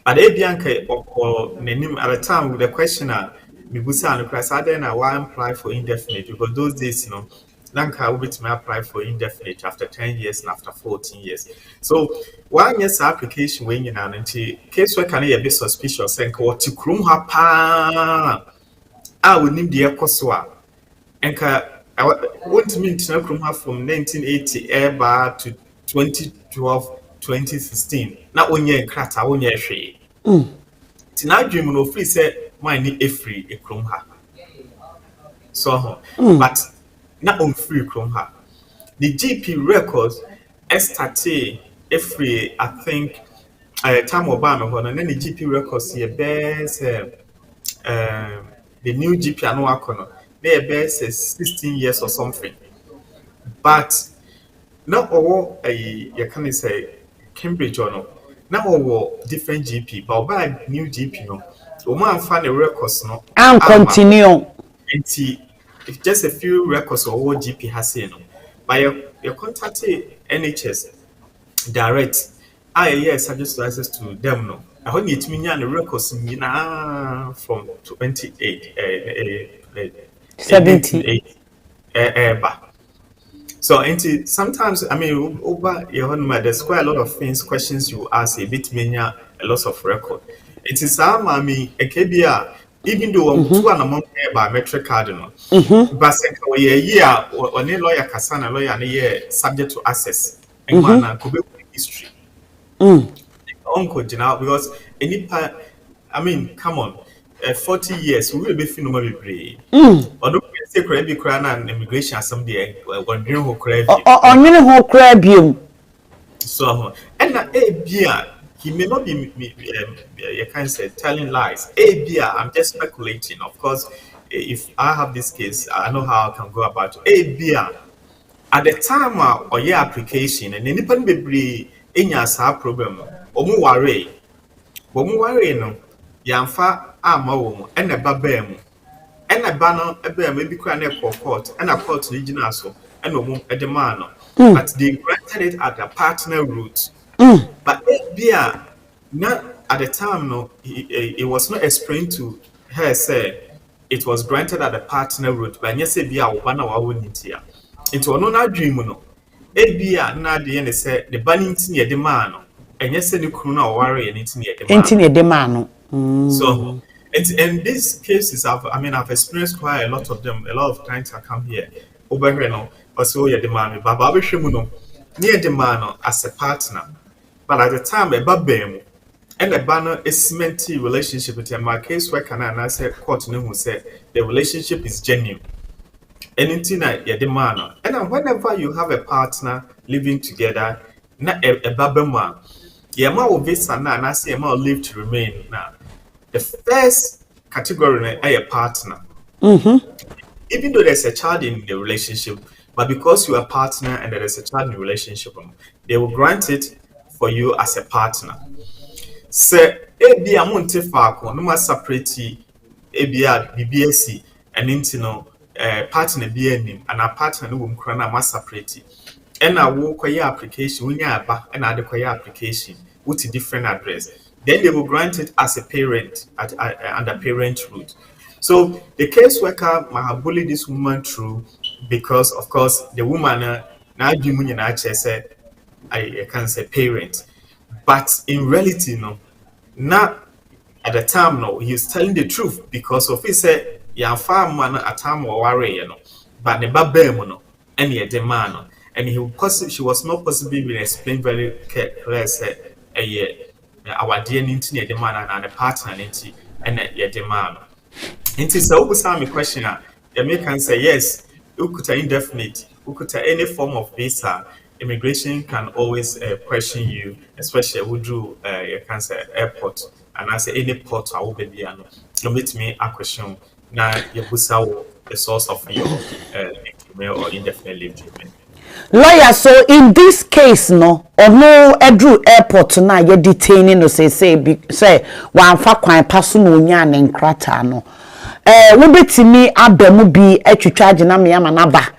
But Bianca or Nenim at a time with a questioner, Mibusa and Christ, I then why apply for indefinite because those days, Lanka will be apply for indefinite after 10 years and after 14 years. So 1 year's application when you're until case where can be a bit suspicious and what to Krum Hapa. I would need the Ekoswa and I want me to know from 1980 bar to 2012, 2016. Not 1 year crack, 1 year free. Tonight, dream of free said, my need a free a chrome ha. So, but not on free chrome ha. The GP records estate a free, I think, time Obama, and then the GP records here bears the new GP annual corner. Their best is 16 years or something. But not all you can say Cambridge or no. Not all different GP, but by new GP no. Woman find a records no. And continue. If just a few records or what GP has seen no. But you contact NHS direct. I suggest access to them no. I only it mean the records from 28 70. So sometimes I mean over there's quite a lot of things, questions you ask a bit many a lot of record. It is a KBR, even though I'm 2 and among biometric card, but a year or any lawyer Kasana lawyer and a year subject to access and one could be history. Uncle because any part I mean come on. 40 years, we will be phenomenally. Although we say crabby crown and immigration someday, wondering who crab you. So, and a beer, he may not be, you can say, telling lies. A beer, I'm just speculating. Of course, if I have this case, I know how I can go about it. A beer, at the time of your application, and anyone be in your problem, or more worry. But more worry, no, Yamfa. Ama and a babem and a banner a bear maybe crying a court and a court regional so and a demand. But they granted it at a partner route. But beer not at the time no it was not explained to her say it was granted at a partner route but yes a beer one hour here. It was not dream no. A beer na the end say the banning near the man and yes any cruna or worry and it's near the man. So and these cases I've experienced quite a lot of them. A lot of clients have come here over here now. Also, yeah, the man, Baba Shimuno. near the man as a partner. But at the time, a babem and a banner is cementing relationship with my case worker and I said court no who said the relationship is genuine. Anything that you're the man. And whenever you have a partner living together, not a babema, Yama will visa now and I say Yama will live to remain now. The first category a partner. Even though there's a child in the relationship, but because you are a partner and there is a child in the relationship, they will grant it for you as a partner. Sɛ ebi a monte faako no ma separate ebi a BBSC ɛne nti no partner bi anim ana partner no wɔ mu kora na ma separate ɛna wo kɔyɛ application wonya aba ɛna ade kɔyɛ application with different address, then they will grant it as a parent under parent route. So the caseworker might have bullied this woman through because of course the woman now say I can say parent, but in reality no, not at the time no, he's telling the truth because of he said yeah farm man at time or worry you know, but the babem no any the man no, and she was not possibly being explained very clear say yeah our DNA the man and the partner and the man. It is a question. You can say yes, ukuta indefinite, ukuta any form of visa. Immigration can always question you, especially would do you can say airport and I say any port I will be you meet me a question now you busa the source of your leave to remain or indefinite leave to remain. Lawyer, so in this case no or no Edru airport na you detaining no say wan fa kwan paso no nya ne nkrata no wo betimi abemu bi atwitwa age na me ama na ba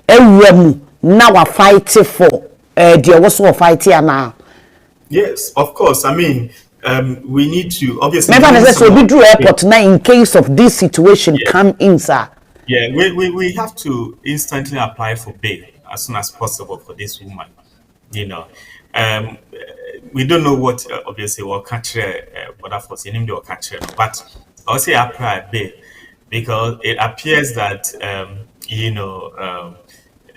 ewura mu na wa fight for the was so fight here now. Yes, of course. I mean, we need to obviously. Never so be Edru airport now in case of this situation come in, sir. Yeah, we have to instantly apply for bail as soon as possible for this woman. You know, we don't know what obviously what country what that was in the country, but I'll say apply bail because it appears that you know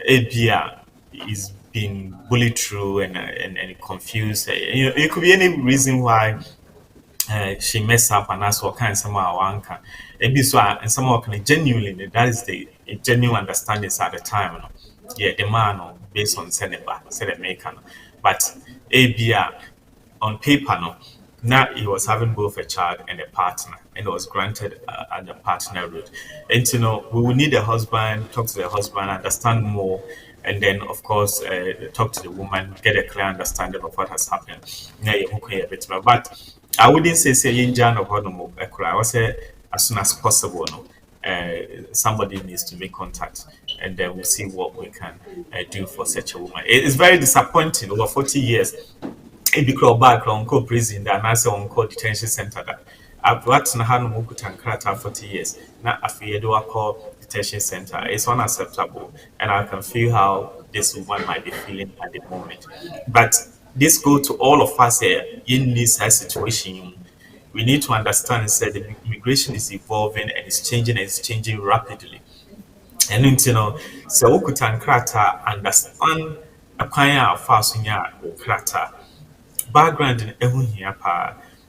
ABR is being bullied through and confused. You know, it could be any reason why she messed up and that's what kind of somehow wanka. Maybe so and somehow can genuinely that is the genuine understanding at the time. You know? Yeah, the man based on Senegal, Maker. But ABR on paper no, now he was having both a child and a partner, and it was granted at the partner route. And you know, we will need a husband, talk to the husband, understand more, and then of course talk to the woman, get a clear understanding of what has happened. Yeah, but I wouldn't say in Jan or I would say as soon as possible. No, somebody needs to make contact, and then we'll see what we can do for such a woman. It is very disappointing. Over 40 years, it be called back on call prison that I say on call detention center that I've worked in Hanu Mukutan 40 years. Now I feel do I call detention center. It's unacceptable, and I can feel how this woman might be feeling at the moment. But this go to all of us here in this situation. We need to understand that the immigration is evolving and it's changing rapidly. And you know, so we could understand a kind of fast krata background in here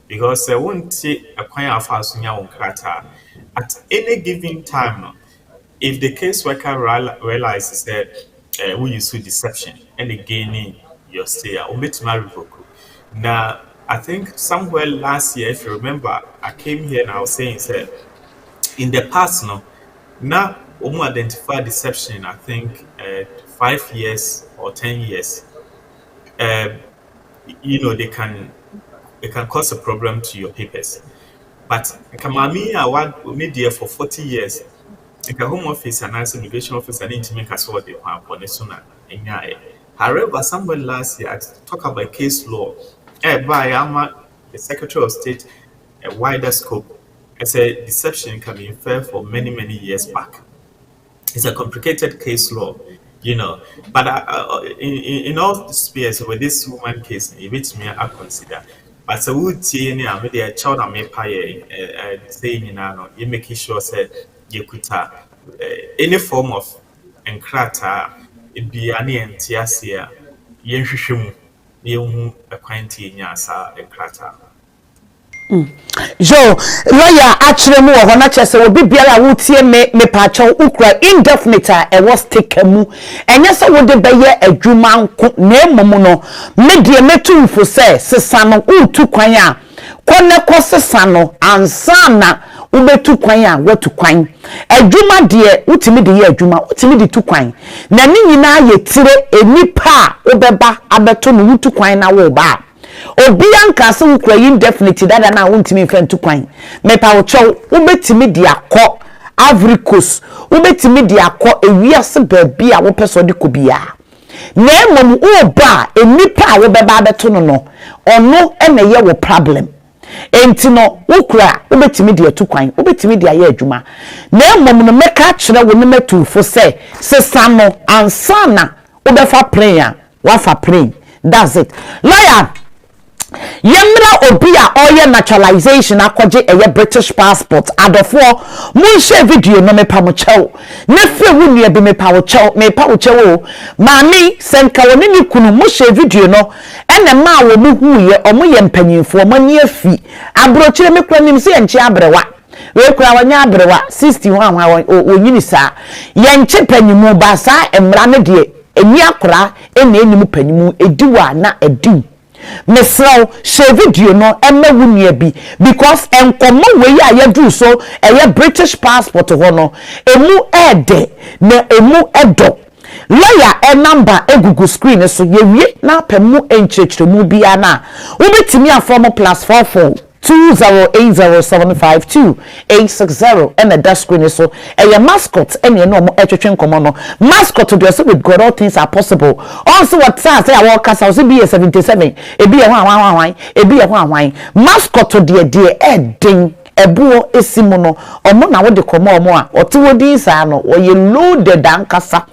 because I won't see a kind of fast krata at any given time. No, if the caseworker realizes that we use deception and again your stay, I'll meet my revoke. Now, I think somewhere last year, if you remember, I came here and I was saying, said, in the past, no, now we identify deception. I think 5 years or 10 years. You know, it can cause a problem to your papers. But Kamami, I was made there for 40 years. Like a home office and as immigration office, I need to make a sort of on sooner. However, somewhere last year, I talk about case law. By the Secretary of State, a wider scope. I say deception can be inferred for many, many years back. It's a complicated case law, you know. But in all spheres, with this woman case, which me I consider. But so would see any a child I may pay saying you making sure say you could any form of enkrata it be any entiasia yenhwehwemu na yehu akwanti enya asa enkrata Jo lawyer actually mu ho na chese obi biara wutie me pacho ukra indefinite e was take mu enye se wo de beye adwuma nko na emom no me de metu mfo se sesa no utu kwan a kone ko sesa no ansa na ubetu kwan a watu kwan adwuma de utimi de ye adwuma utimi de tu kwan na ni nyina ye tire enipa obeba abeto no utu kwan na wo ba obi anka se ukra indefinite dada na wontimi mfentu kwan mepa wo chew ubetimi di akọ Ivory Coast ubetimi di akọ ewiase baabi a wo peso de kobia na emom oba enipa a wo beba abeto no no ono ene ye wo problem enti no ukra ubetimi di atu kwan ubetimi di aye adwuma na emom no meka kire wo ne matufo se sesa no ansa na obefa prayer wafa pray that's it lawyer Yemra obia oye naturalization akoje eye British passport adofo mun share video no mepa mo chew ne fe wunu e bi mepa wo chew mami senka woni ni kunu mo share video no ene ma wo mu hu ye omo ye mpanyimfo mo ni afi abrochire me kura nim se enche abrewa we kura wanya abrewa 61 onyini sa ye nche panyimu ba sa emra ne de eni akora ene enimu panyimu ediwa na edi Mesraw share video no emme wunia bi because enkomo we ya yadu so eye British passport ho no emu ede na emu edo lawyer number egugu screen so yewie na pemu enchechemu bia na wobetimi afom +44 2080752860 and the dash screen so a mascot and you know etwetwen komo no mascot do so with God all things are possible also what say I walk as also be 77 e be wan e be wan mascot de edin ebuo esimu no omo na wo de komo omo a otewodi sa no oye loaded ankasa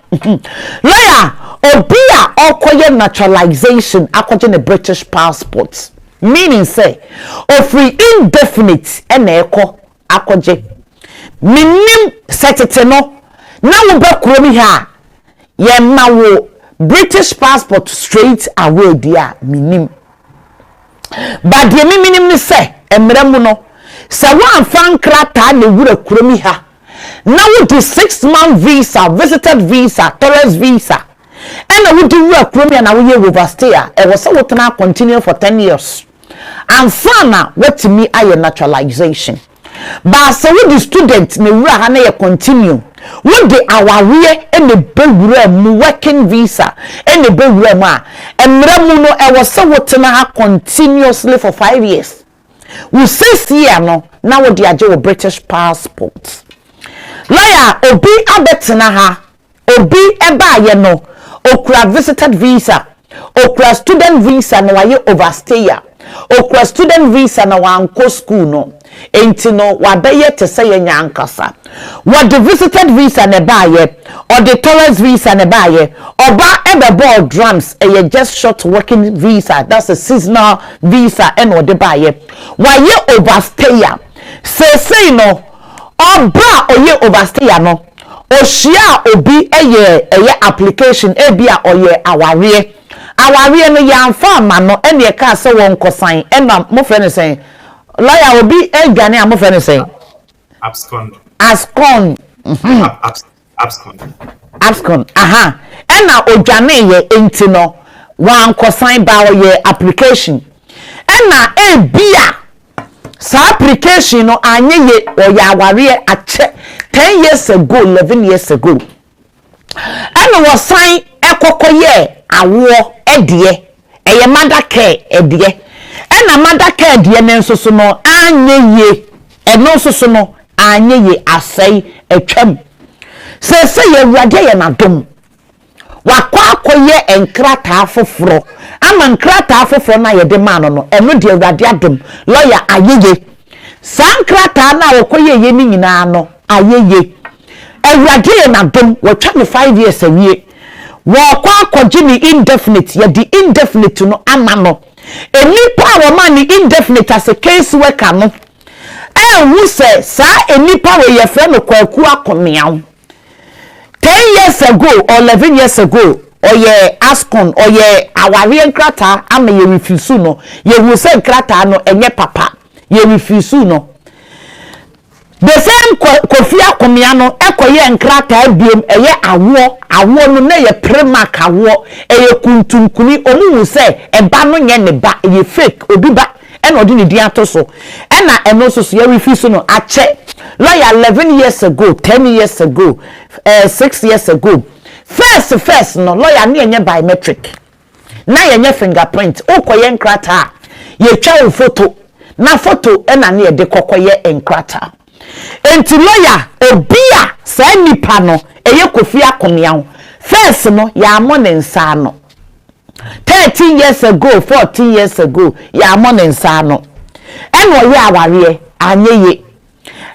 lawyer obia okoye naturalization akoje ne British passport meaning say free indefinite eneko akoje minim setete no na wo ba kuromi ha ye ma wo British passport straight away dia minim but ye minim ni say emremu no se wan fankrata ne wura kuromi ha na wo do 6-month visa visited visa tourist visa and we do work kuromi na wo ye overstay e wo se wo tena continue for 10 years and sana what to me aye naturalization but so with the student ne wura ha na ye continue with the aware and the bewura mu working visa and the bewura ma emra mu no e was so what na ha continuously for 5 years we say here no now we dey aje British passport lawyer obi abetena ha obi eba ye no okura visited visa okura student visa no waye overstayer okura student visa na wanko school no enti no wabeye te say nyankasa what the visited visa ne baye or the tourist visa ne baye oba ebebo drums just short working visa that's a seasonal visa and or the baye waye overstayer say no oba oye overstayer no oshia obi eye application ebia oye aware no yamfa ma no ene e ka se won kosan ena mo fe ne sen lawyer obi edwane a mo fe ne sen abscond aha ena odwane ye enti no wan kosan ba oye application ena ebia sa application no anye ye oye aware ache 10 years ago 11 years ago ena wo sign ekokoye awo edie eye madake edie ena madake edie nenso so no anyeye eno so no anyeye asai etwam se ye wade ye nadom wakwa akoye enkrata afoforo ama nkrata afoforo na ye de ma no eno de wade adom lawyer ayeye sankrata na wakoye ye ni nyina no ayeye ewade ye nadom watwa me 5 years awie wakwa akoje ni indefinite ye di indefinite no ama no enipa wo ma ni indefinite as a case worker no wu se sa enipa we ye fe no kwaku akomeaw 10 years ago or 11 years ago oye ascon oye aware nkrata ama ye refuse no ye hu se nkrata no enye papa ye refuse no the same Kofi Akomia no ekoye nkrata biem eye awo no na ye premark awo eye kuntunkuni omu hu se eba no nye ne ba ye fake obi ba ena odi ne di atoso ena eno so ye refuse no ache lawyer 11 years ago 10 years ago 6 years ago first no lawyer na enye biometric na yenye fingerprint ukoye nkrata ye twa photo na photo ena na ye de kokoye nkrata enti lawyer obia sa nipa no eye Kofi Akomia ho first no ya mo ne nsa no 13 years ago 14 years ago ya mo ne nsa no eno ye aware anyeye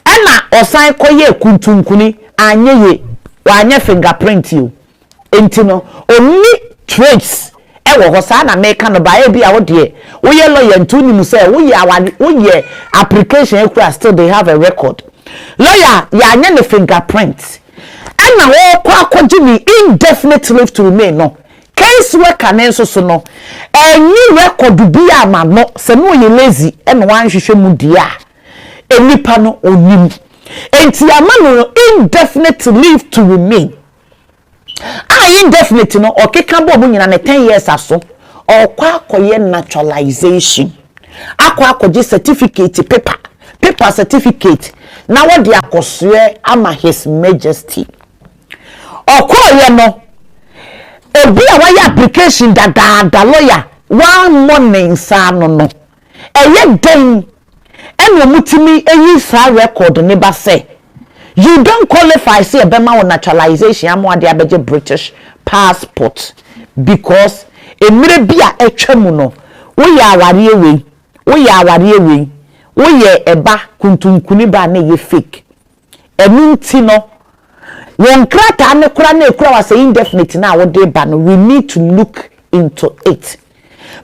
ena osan koye kuntunkuni anyeye wanye fingerprint you enti no oni trace ewo ho sa na meka no ba e bia wo de wo ye lawyer ntuni mu say wo ye application ekura still they have a record lawyer ya anya ne fingerprint ana wo kwa akogye ni indefinite leave to remain no case worker na so no enyi record bia ama no se no ye lazy ene wan hwehwe mu dia enipa no onim enti ama no indefinite leave to remain indefinite no okeka bo nyina ne 10 years aso okwa akoye naturalization akwa akoje certificate paper certificate na what the akosue ama his majesty okoye no obi a waya application da lawyer one morning sa no eye den eno mutimi eyi sa record ne ba say you don't qualify say ebema on naturalization amwade abeje British passport because emire bia etwam no wo ya aware we wo ye eba kuntunkuni ba na ye fake enu nti no won krata ne kura na ekura wa say indefinite na wo de ba no we need to look into it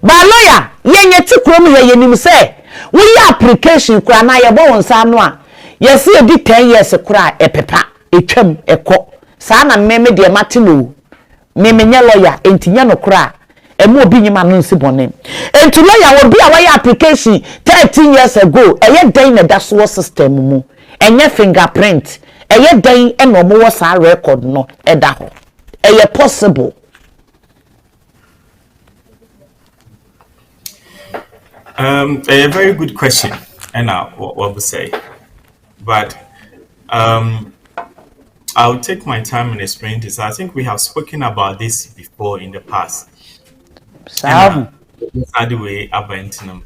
ba lawyer yenye ti krom he yenim say wo ye application kura na ye bo won sa no a yes e di 10 years kura epepa etwam eko sa na meme de matino meme nya lawyer entinya no kura emu obi nyima no nsibone enti lawyer wo bi a why application 13 years ago eye den na daso system mu enye fingerprint eye den eno mo wo sa record no eda ho eye possible A very good question and what we say. But I'll take my time and explain this. I think we have spoken about this before in the past. Way Abentinum,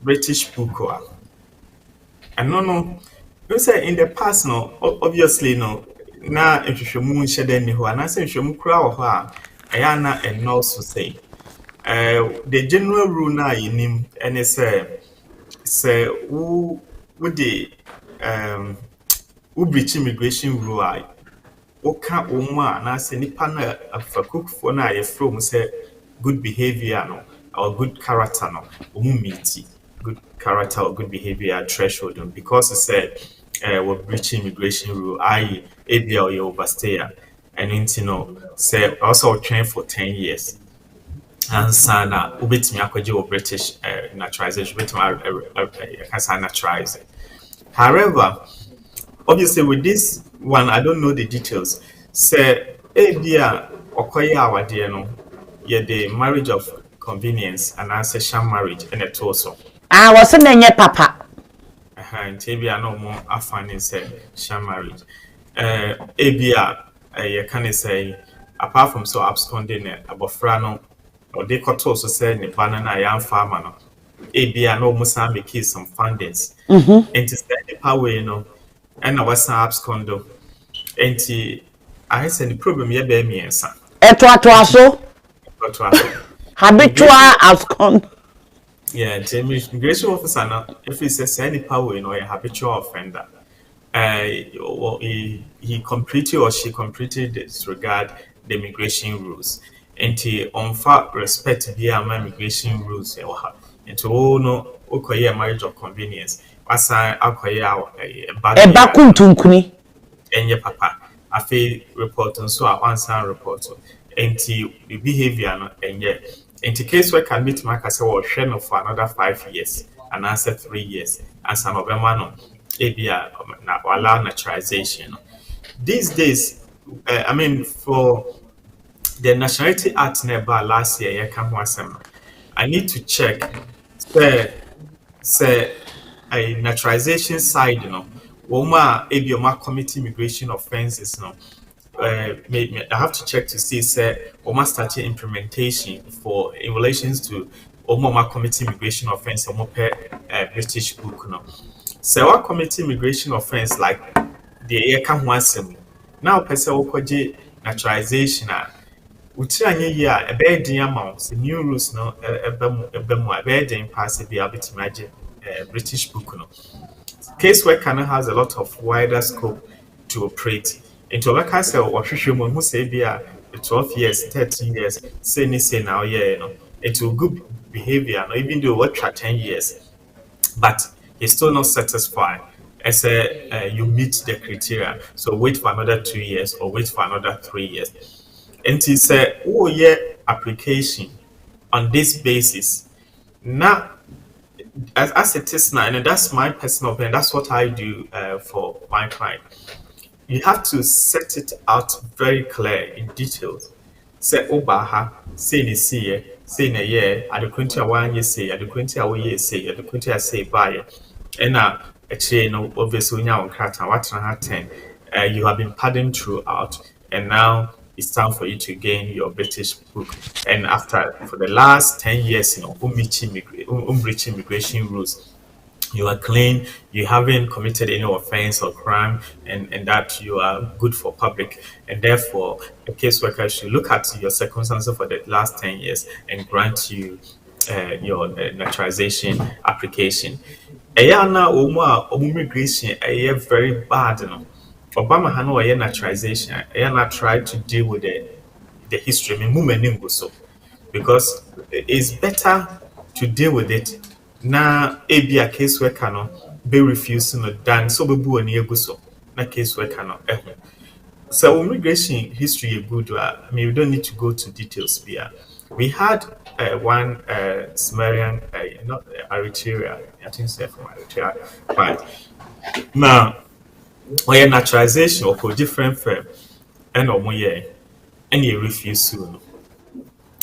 British book. And no, you say in the past, no, obviously, no, now if you moon shed any who, and I say, you crowd her, Ayana and no so say. The general rule now in him, and it's say, who would the breach immigration rule? Oka Oma na se nipa na afakufo na ye from say good behavior no or good character no meet good character or good behavior threshold no, because it said we breaching immigration rule ebia or you overstay and no say also train for 10 years and sana ubetimi akwaje o British naturalization ubetimi can naturalize it. However, obviously with this one, I don't know the details. Say, dear, okoye awade no, ye the marriage of convenience and answer sham marriage and a torso. Was nenye papa. And tebia no more afani say sham marriage. Ebia, ye can say apart from so absconding abofrano or de kotoso say ni banana young farmer no. Ebia no musa make some fundings. And to say the power, you know. And I was abscondo. And I said the problem ye bear me answer. Etwa habitual abscond. Yeah, the immigration officer now, if he says any power, you know, a habitual offender. He completed or she completed disregard the immigration rules. And he on fact respect via my immigration rules. And to all no okay marriage of convenience. Asa akwaya Eba kuntunkuni ɛnyɛ papa afei report nso a wansan report nti the behavior no ɛnyɛ nti case worker meetumi aka sɛ wɔhwɛ no for another 5 years anaasɛ 3 years ansa na ɔbɛma no ebia na allow naturalization no. These days I mean for the Nationality Act never last year, I need to check say a naturalization side, Woma Ebioma committee immigration offenses, I have to check to see say Woma started implementation for in relations to Woma committee immigration offense or British book. So our committee immigration offense like the Eka Wansem. Now person will naturalization. Uti anye yi a ebe din amount the new rules no ebe din pass be able to imagine British book no case where Canada has a lot of wider scope to operate into like I say or hwehwe who say be a 12 years 13 years say now into good behavior no even though what 10 years but it's still not satisfied as you meet the criteria so wait for another 2 years or wait for another 3 years. And he said, oh, yeah, application on this basis. Now, as it is now, and that's my personal opinion, that's what I do for my client. You have to set it out very clear in details. Say, oh, baha, say, ni see, say, na yeah, at the country, one you say, at the country, I say, at the country, I say, buy and actually, obviously, now, what 10, you have been pardoned throughout, and now it's time for you to gain your British book. And after for the last 10 years, breach immigration rules, you are clean, you haven't committed any offense or crime, and that you are good for public. And therefore, a caseworker should look at your circumstances for the last 10 years and grant you your naturalization application. Ayana immigration very bad. Obama had no naturalization. I not tried to deal with the history. I mean, movement so because it's better to deal with it. Now, a be a case where cannot be refusing than so be boo and so. Na case where cannot. So immigration history is good. I mean, we don't need to go to details here. We had one Sumerian, not Eritrea. I think it's from Eritrea, but now. Or naturalization or for different firm and or more and you refuse soon.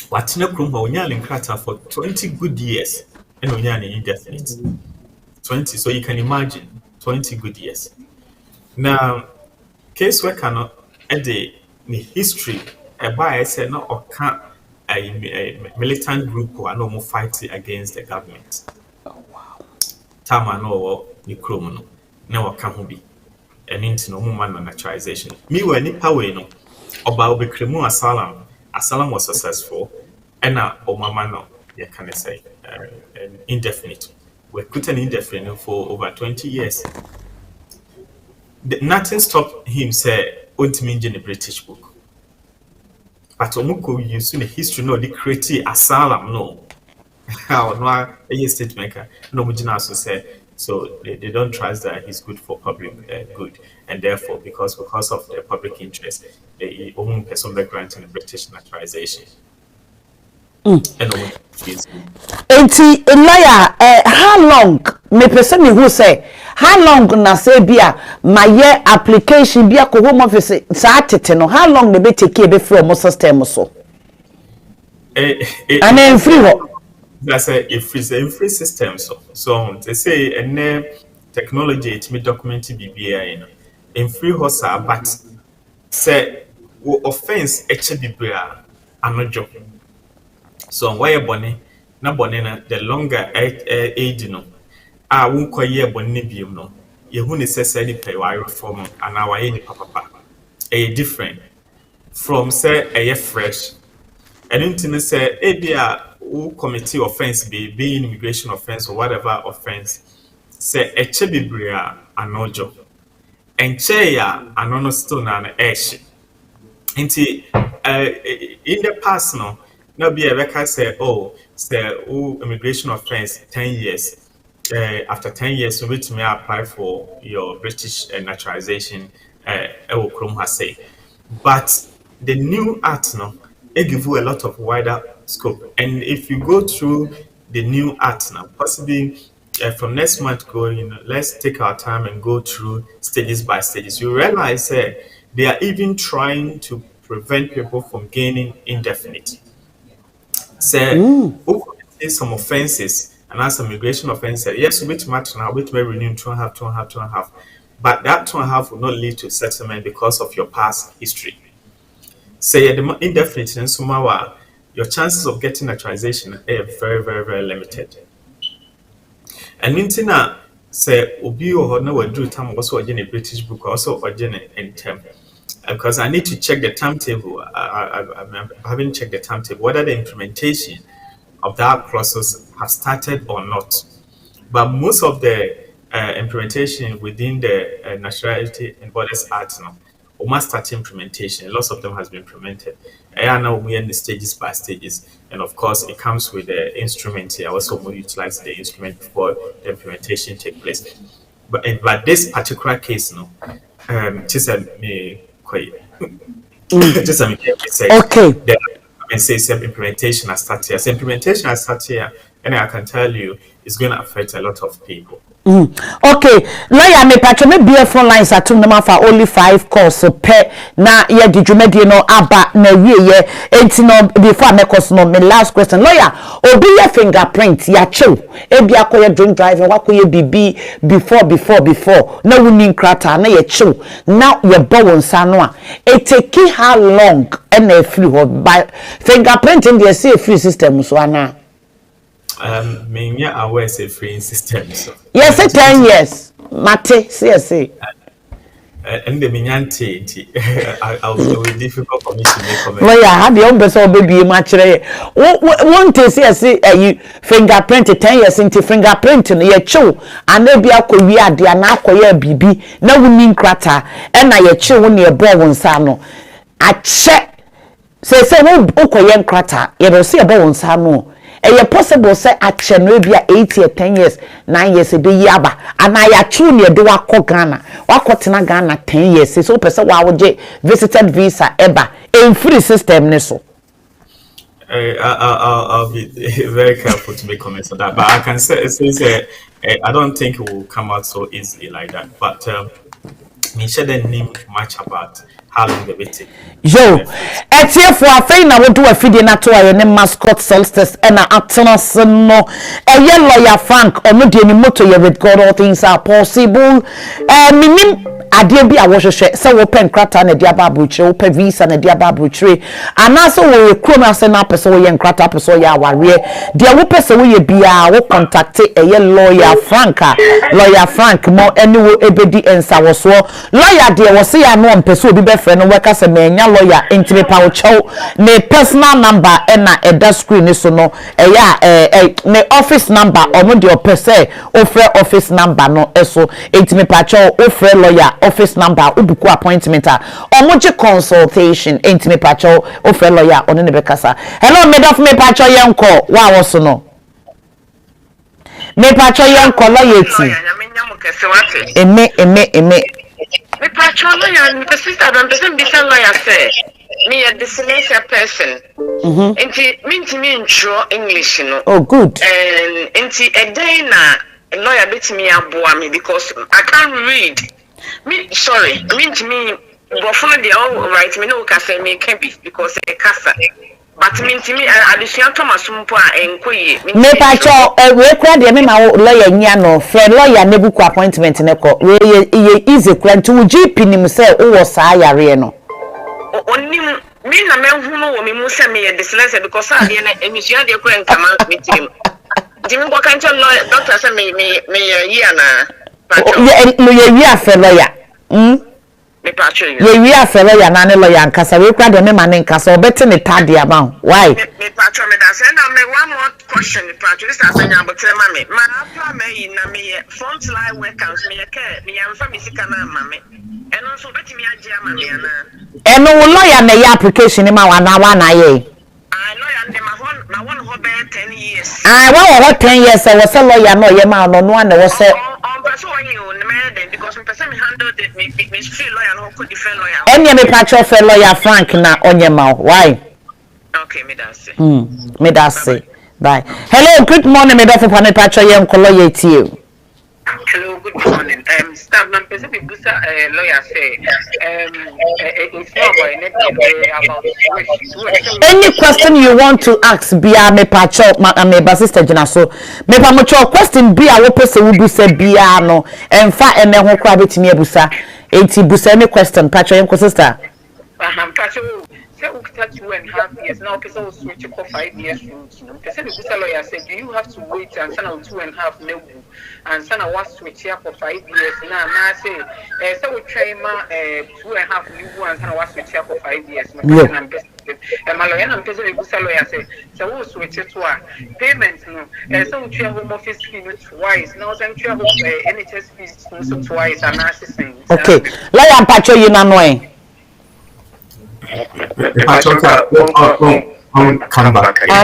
What in a room or krata for 20 good years and indefinite 20, so you can imagine 20 good years. Now, case where cannot at the history a bias said no or can't a militant group who are no more fighting against the government. Tama no ni kromo no can be. And into no man naturalization. Me were any power no about the criminal asylum was successful, and now Omama no, you can say indefinite. We put an indefinite for over 20 years. Nothing stopped him say ultimately in a British book. But Omuko used in the history no the create asylum no. How no a state maker no mujina also said. So they don't trust that he's good for public good, and therefore, because of the public interest, they own person granting the British naturalization. And how long me person who say how long na say bia my year application bia ko home office sa tete no how long they be take e be free mo system so and then free that's a free system so they say and technology it me document BBI in free hosa but say offense HBBA anojo so why bonny na the longer age no won koye bonny biom no ye hu necessarily pay wire reform and our any papa a different from say a fresh and into say ebia who committee offense be immigration offense or whatever offense say eche bibria anojo enche ya anono still na eche nti in the past no be a record say oh say immigration offense 10 years after 10 years you may apply for your British naturalization ɛwɔ kurom ha say. But the new act now, it gives you a lot of wider scope. And if you go through the new act now, possibly from next month going, let's take our time and go through stages by stages. You realize they are even trying to prevent people from gaining indefinite. Say, some offenses and as immigration offenses, yes, which match now, which may renew 2.5, but that 2.5 will not lead to settlement because of your past history. Say the indefinite in Sumawa, your chances of getting naturalization are very, very, very limited. And Mintina say Obi or no will do time also again a British book also again in term. Because I need to check the timetable. I haven't checked the timetable, whether the implementation of that process has started or not. But most of the implementation within the Nationality and Borders Act now, we must start implementation. Lots of them has been implemented. I know we are in the stages by stages, and of course, it comes with the instrument here. Also, we utilize the instrument before the implementation take place. But this particular case, no, just me quite. Just me say okay. And say some implementation has started here. So implementation has started here, and I can tell you, it's going to affect a lot of people. Okay, lawyer me patcho me be phone lines atum na for only 5 calls per na ye di dwumadi no aba na wieye enti no before me cause no me last question lawyer obi ye fingerprint ya chew e bia koye drink driving wakoye bibi before na wuni nkrata na ye chew na ye bo wonsa no a it take how long and e free ho by fingerprint in the say free system so ana me aware say free system so yes 10 years mate see and the minyanti I'll be difficult for me to make comment. Well, yeah, have your own person baby match. One to see you fingerprint 10 years into fingerprint no ye chew and they be akọ wi ade na akọ bibi na wuni nkrata e na ye chew woni e bo wonsa no a che say wo ukoye nkrata ye do say e bo wonsa no e possible say ache no bia 8 or 10 years 9 years e be yaba and I achu ne de wakọ Ghana wakọtena Ghana 10 years so person wa woje visited visa eba in free system ne so. I'll be very careful to make comments on that, but I can say I don't think it will come out so easily like that, but me share the name much about how long they will take. Yo, etie for afei na wo do afide na to aye ne mascot solstice and atnas no eye lawyer Frank ono de ni moto ye with God all things are possible. Minim ade bi a wo hwehwe se wo pen krata na dia babruchre wo pe visa na dia babruchre anaso wo ekrom ase na pese wo ye nkrata pese wo ye aware dia wo pese wo ye bia wo contact eye lawyer Frank mo eni wo ebedi ensa wo so lawyer de wo se ya no pese obi be frɛ no weka se menya lawyer intime pa wo chew ne personal number na eda screen so no ne office number omo de opese ofre office number no eso intime pa chew ofre lawyer office number ubuku appointment omoje consultation intime pa chew ofre lawyer ono ne bekasa hello medof me pa chew yenko wa wo so no me pa chew yenko lawyer ti eme me patron lawyer, the sister don't be lawyer say me a dyslexia person. Inti me intro English, you know. Oh, good. And inti a day na lawyer bit me aboa me because I can't read. Me sorry, me but for the all right, me no can say me can be because a casa. But me addition Thomas Mpo enkoye me pacho we kra de me ma lawyer nya no friend lawyer ne buku appointment ne ko we easy kra ntu GP nim say o wo saa yare no onim me na me hu no wo me mu say me dyslexia because I dey na emission dey kra nkama me tim di me go kan tell lawyer doctor say me year na pacho ye afa lawyer me pacho ye wi afere ya na ne lawyer nkasa we kwa de me ma ne nkasa obete ne tade aba why me pacho me da say na me one more question me pacho this as anya but tell me ma after me na me front line workers me me am fa me sika na ma me eno so beti me age ama me na eno wo lawyer na ya application ma wa na ye lawyer de ma one ho be 10 years wa 10 years e wo say lawyer no ye ma no no na wo say on person when you me because me person handle it. Me street lawyer no could defend lawyer. Any me patch off a lawyer Frank na onyema. Why? Okay, me that's it. Me that's it. Bye. Hello, good morning. Me that's for me patch yem ko lawyer to you. Hello, good morning. Staff man, person be busa lawyer say it's not about anything about any question you want to ask bia me patch me ba sister Gina so me pa mo question bia wo pese wo busa bia no emfa ene ho kra betimi abusa enti busa any question patch yem ko sister patch say we start 2.5 years now person will switch to 5 years route no person be busa lawyer say do you have to wait and send out 2.5 no and send a was switch here for 5 years now say so we try ma 2.5 new ones and was switch here for 5 years no person and my lawyer and person be busa lawyer say so we switch to payment no so we try home office fee twice now so we try NHS fees so twice and assessing okay lawyer patch you na no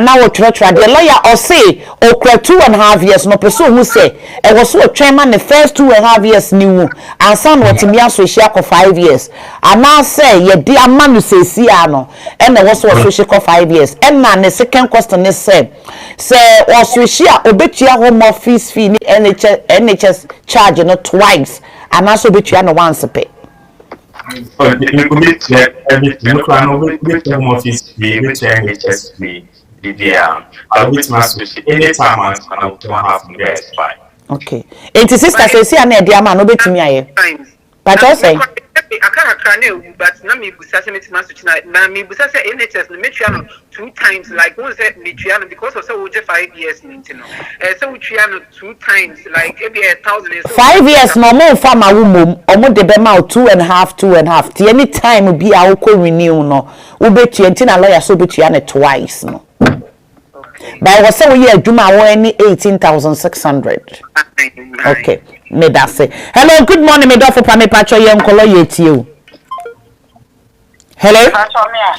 now what the lawyer or say okra 2.5 years no person who say e was so chairman the first 2.5 years new and son what me associate for 5 years and now say ye dear man say see no and there was associate for 5 years and now the second question is say associate obetua home office fee NHS charge no twice and also obetua no once pay. Everything. Look, I know with the office fee, with the NHS fee, with my social anytime I don't have to get by. Okay. It is sister say see na dia man no betimi aye. But I say I can't but na me busa say metima so na me busa say NHS no metua no 2 times like one say metua no because of say we 5 years nti no so we tua no 2 times like e be 1,000 5 years no mo fa ma wo mom omo de be ma 2.5 ti any time bi a wo ko renew no wo betua nti na lawyer so betua ne twice no. But was say we adwuma wo any 18,600. Okay. Me that say. Hello, good morning, me do for pa me patcho ye nkolo ye ti o. Hello?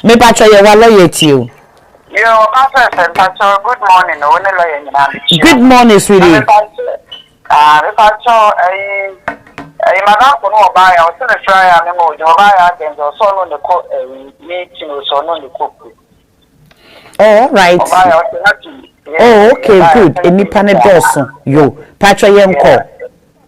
Me patcho ye wa lo ye ti o. Yo, patcho, good morning. No one lawyer nyina. Good morning, sweetie. Me patcho madam ko no ba ya o se le try ya me mo jo ba ya den so no ne ko meeting so no ne ko. Oh, right. Oh, okay, good. Eni pane doso. Yo, patcho ye nko.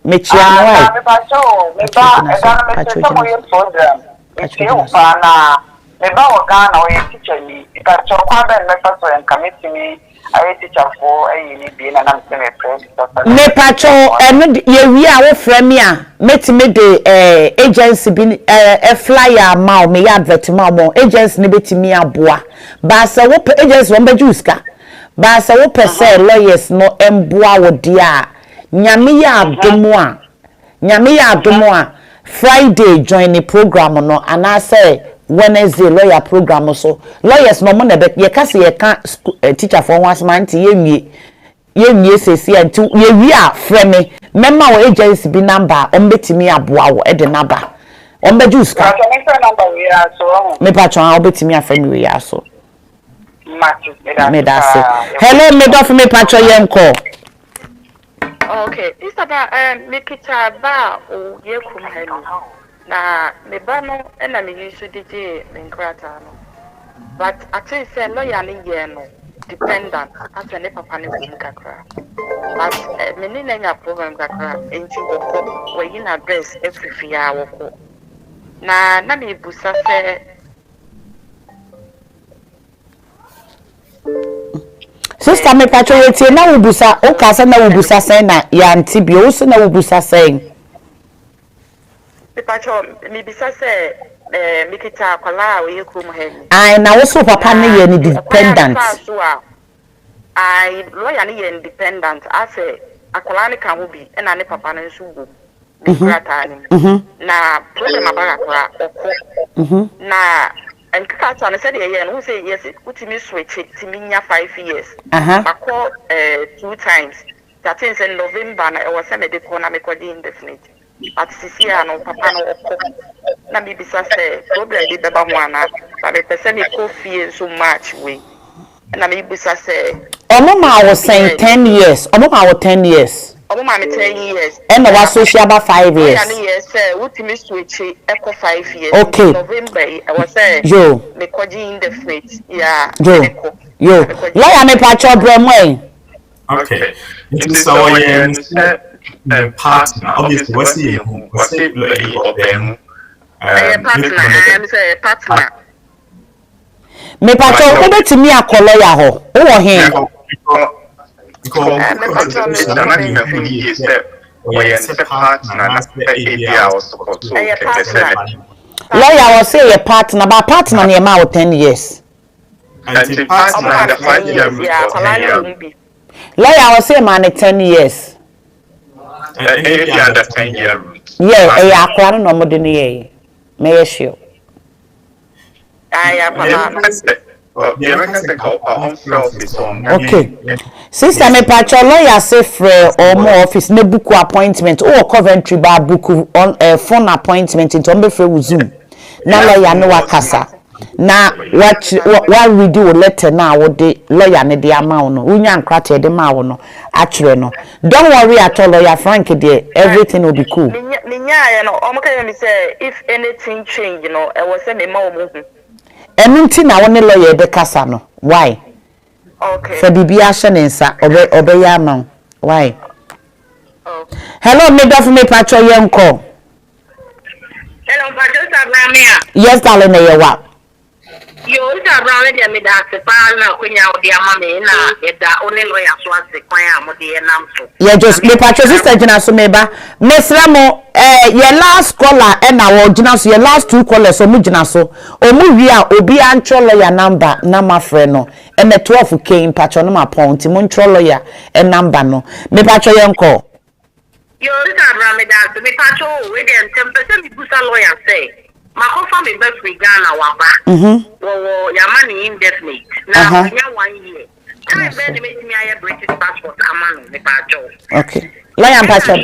Me chia no ai. Me patcho, me ba e ga me se mo ye program. It's you pa na me ba o ga na o ye teacher ni. Patcho kwa ben me patcho en committee ni I teacher for any be na na me friend. Me patcho eno ye wi a wo frɛ me a metime de agency bi flyer ma me ya advert ma mo agency ne betimi aboa ba sa wo agency wo beju ska ba sa wo pese lawyers no emboa wo dia nyame ya adomo a Friday join the program no and I say Wednesday lawyer program so lawyers no mo na be ye ka se ye ka teacher for one month ye sesi anti ye wi a frɛ me memma wo agency bi number on betimi aboa wo e de number on beju ska me patron a betimi afrɛ me we aso me da se hello me do for me patron yem call. Okay, this about me picture ba o ye kum hanu na me ba no e na me yisu DJ me nkrata no but I think say lawyer ni ye no dependent after ne papa ne kum kakra but me ni na problem kakra enti wo we yin address every fear wo ko na me busa se Sister me patro yetie na wo busa o ka se na wo busa sen na ya anti bi o se na wo busa sen me patro me bisa se me kita kwala o ye kum hanu ai na wo so papa ne ye ni dependent I lawyer ni ye independent ase akwala ne kan ho bi na ne papa ne nso go na program abaga kwa okko na and kata na said yeah who say yes utimi switch it timinya 5 years bako 2 times that is in November na was me de ko na me ko di indefinite at sisia no papa no okko na me bisa say problem bi beba ho ana ba me pese me ko fie so much we na me bisa say Omoma was saying 10 years. Omoma was 10 years. omo ma me 10 years. And the was social about 5 years. Yeah, yes, what me switch echo 5 years. Okay. November, I was saying, yo, me koji indefinite. Yeah, yo, lawyer me patch your brain. Okay. It is so partner. Obviously, what's it? What's it? Partner. I'm say partner. Me patch your over to me a lawyer ho. Oh, him. Lawyer was say a partner, but partner near my 10 years. Lawyer was say man 10 years. Yeah, I can't no more than ye. May issue. Okay. Sister me patch your lawyer say for or more office ne book appointment or Coventry bar book on a phone appointment into on Zoom. Na lawyer no wakasa. Na what we do letter now what the lawyer ne the amount no unya nkrate de ma wo no atwere no. Don't worry at all, lawyer Frank there, everything will be cool. Minya no omoka me say if anything change you know I was say me ma wo hu. Eminti na wo ne lawyer be kasa no. Why? Okay. For bibia shenensa obe ya ma. Why? Okay. Hello, me do for me patcho yenko. Hello, Abraham. Yes, darling, you what? You Abraham dia me da se pa na kwenya odi ama me na eda only lawyer so ase kwan amode enam so. Yeah, just me patcho sister Gina so meba. Mesra mo your last caller and our Gina so your last two callers so mu Gina so. Omu wi a obi antro lawyer number na ma frɛ no. And the 12 came patcho no ma point mo ntro lawyer and number no. Me patcho yenko. You Abraham da se me patcho we dem 10% me busa lawyer say. Makofa me be free Ghana waba. Wo yamani indefinite. Now we 1 year. Time be me me aye British passport amano me patcho. Okay. Lawyer patcho.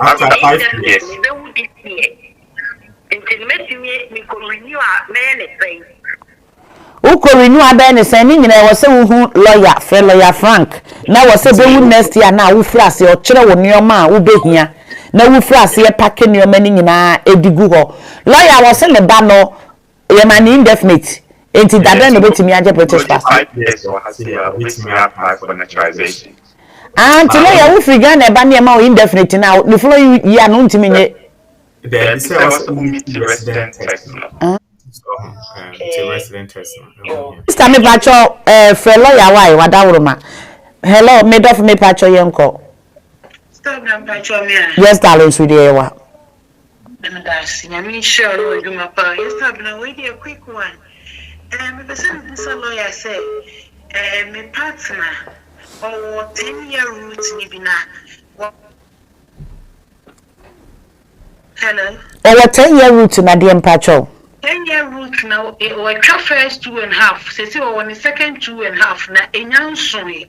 After 5 years. Me be wo this year. Until me ko renew a me anything. Uko renew abene say ni nyina wo se wo hu lawyer Frank. Na wo se be wu next year na wo frɛ ase o kyerɛ wo nneoma a wo behia. Na wo frɛ ase e pack nneoma ni nyina edigu ho. Lawyer wo se ne ba no ye man indefinite. Enti dada no betimi age British passport. 5 years or has with me apply for naturalization. And lawyer wo free Ghana ba ne ma indefinite now. The following year no ntimi nye. Then say also meet the resident test. Resident test. Sister me patcho frɛ lawyer why wadawroma. Hello, me do for me patcho yenko. Stop na patcho me. Yes, darling, sweetie ewa. And that's I'm sure no do my pa. Yes, stop na we dey a quick one. Me person this lawyer say me partner or 10-year route ni bi na. Hello. Or 10-year route na dey patcho. 10-year route now, or first 2.5. Say, on the second 2.5. Na enyanswe.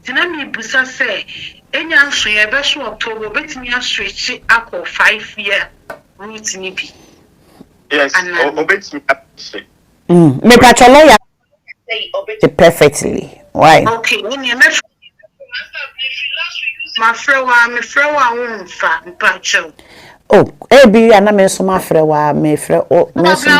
Tinami busa say, enyanswe. Best October, bet me a switch up 5-year route nibi. Yes, obet me. Me patcho lawyer perfectly. Why? Okay, when you met my friend, won't fa patcho. Oh, ebi ana me so ma frɛ wa me frɛ o me so.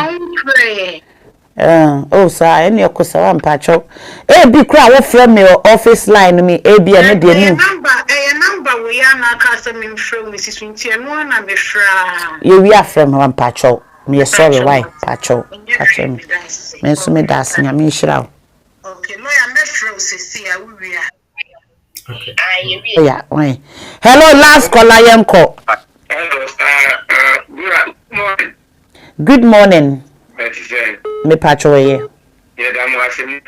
Oh, sir, any okosa wa mpacho. Ebi kura wo frɛ me office line me ebi ene de ni. Number we are na ka se me frɛ me sisuntie no na me fra. Ye wi afrɛ me wa mpacho. Me sorry why mpacho. Mpacho me. Me so me das nya me hira. Okay, no ya me frɛ sisi a wo wi a. Okay. Yeah, why? Hello, last caller yenko. Good morning. Me patcho ye. Yeah, I'm watching me.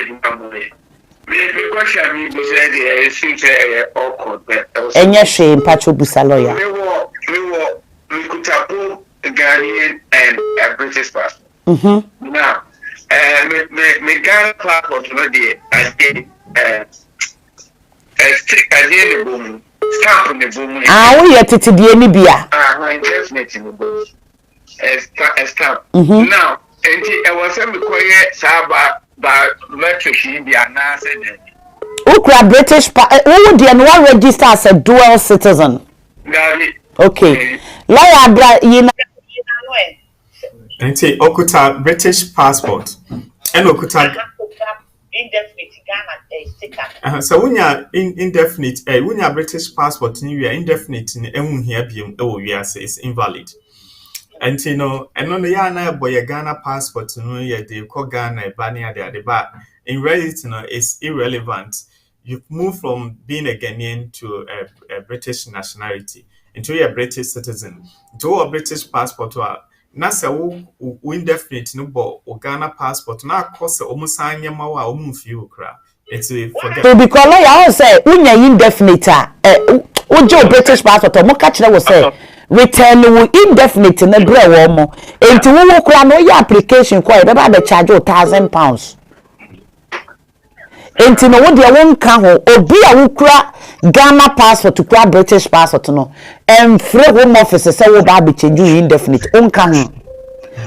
Me question me say the since awkward. Enye hwe patcho busa lawyer. Me could tapo Ghanaian and a British passport. Now, me Ghana passport no dey I stick as the boom. Stamp on the boom. We yet titi die ni bia. Definitely no boom. Stamp. Now, and I was saying because Saba biometrics in the answer. ukra British who would and one register as a dual citizen. Okay. Lawyer Abra you and say okuta British passport and okuta indefinite Ghana sticker. So when you're indefinite, when you're British passport, you are indefinite in here we are say it's invalid. And you know, and on the yana boy a Ghana passport, you know, yeah, they call Ghana Bania there, but in reality, you know, it's irrelevant. You move from being a Ghanaian to a British nationality into a British citizen, to a British passport to Nasa indefinite no bo Ghana passport na cost almost anya mawa few cra. It's forget. So because lawyer say unya indefinite ujo British passport mo catch na say return indefinite na bre wo mo enti wo kura no your application kwa be ba be charge £1,000 enti no wo de won ka ho obi a wo kura Ghana passport to kura British passport no free home office say wo ba be change indefinite onka ho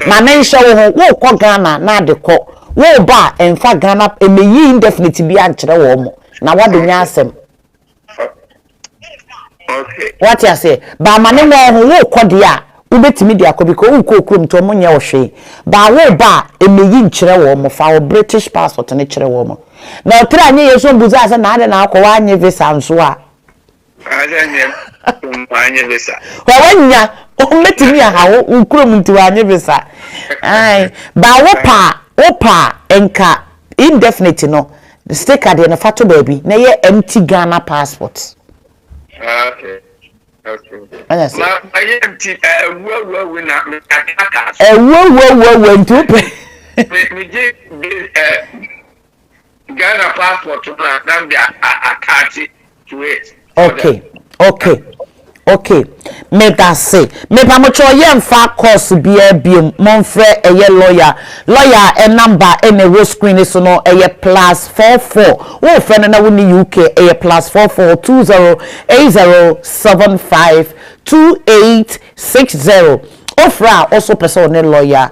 na mention wo ko Ghana na de ko wo ba emfa Ghana emeyi indefinite bi ankyere wo mo na wado nya asem. Okay. What you say? Ba mane wo ko de a ubetimi de akọ because wo ko krom to mo nya wo hwe ba wo ba emeyi nkyere wo mo fa wo British passport ne kyere wo mo na otra anye yeso mbuza ase na ade na akọ wa anye visa nso a Azanye anye visa. wa wanya o metimi a ha wo krom nti wa anye visa ai ba wo pa enka indefinite no the sticker de na fato baby na ye empty Ghana passport. Okay. Okay. Anya say Ma empty we na akaka. wo ntupe Me je Ghana passport na be attach to it. Okay. Me that say me pa mo cho yemfa course bia biem monfre eye lawyer e number e na wo screen so no eye +44 wo friend na wo ni UK eye +44 2080752860 ofra also person ne lawyer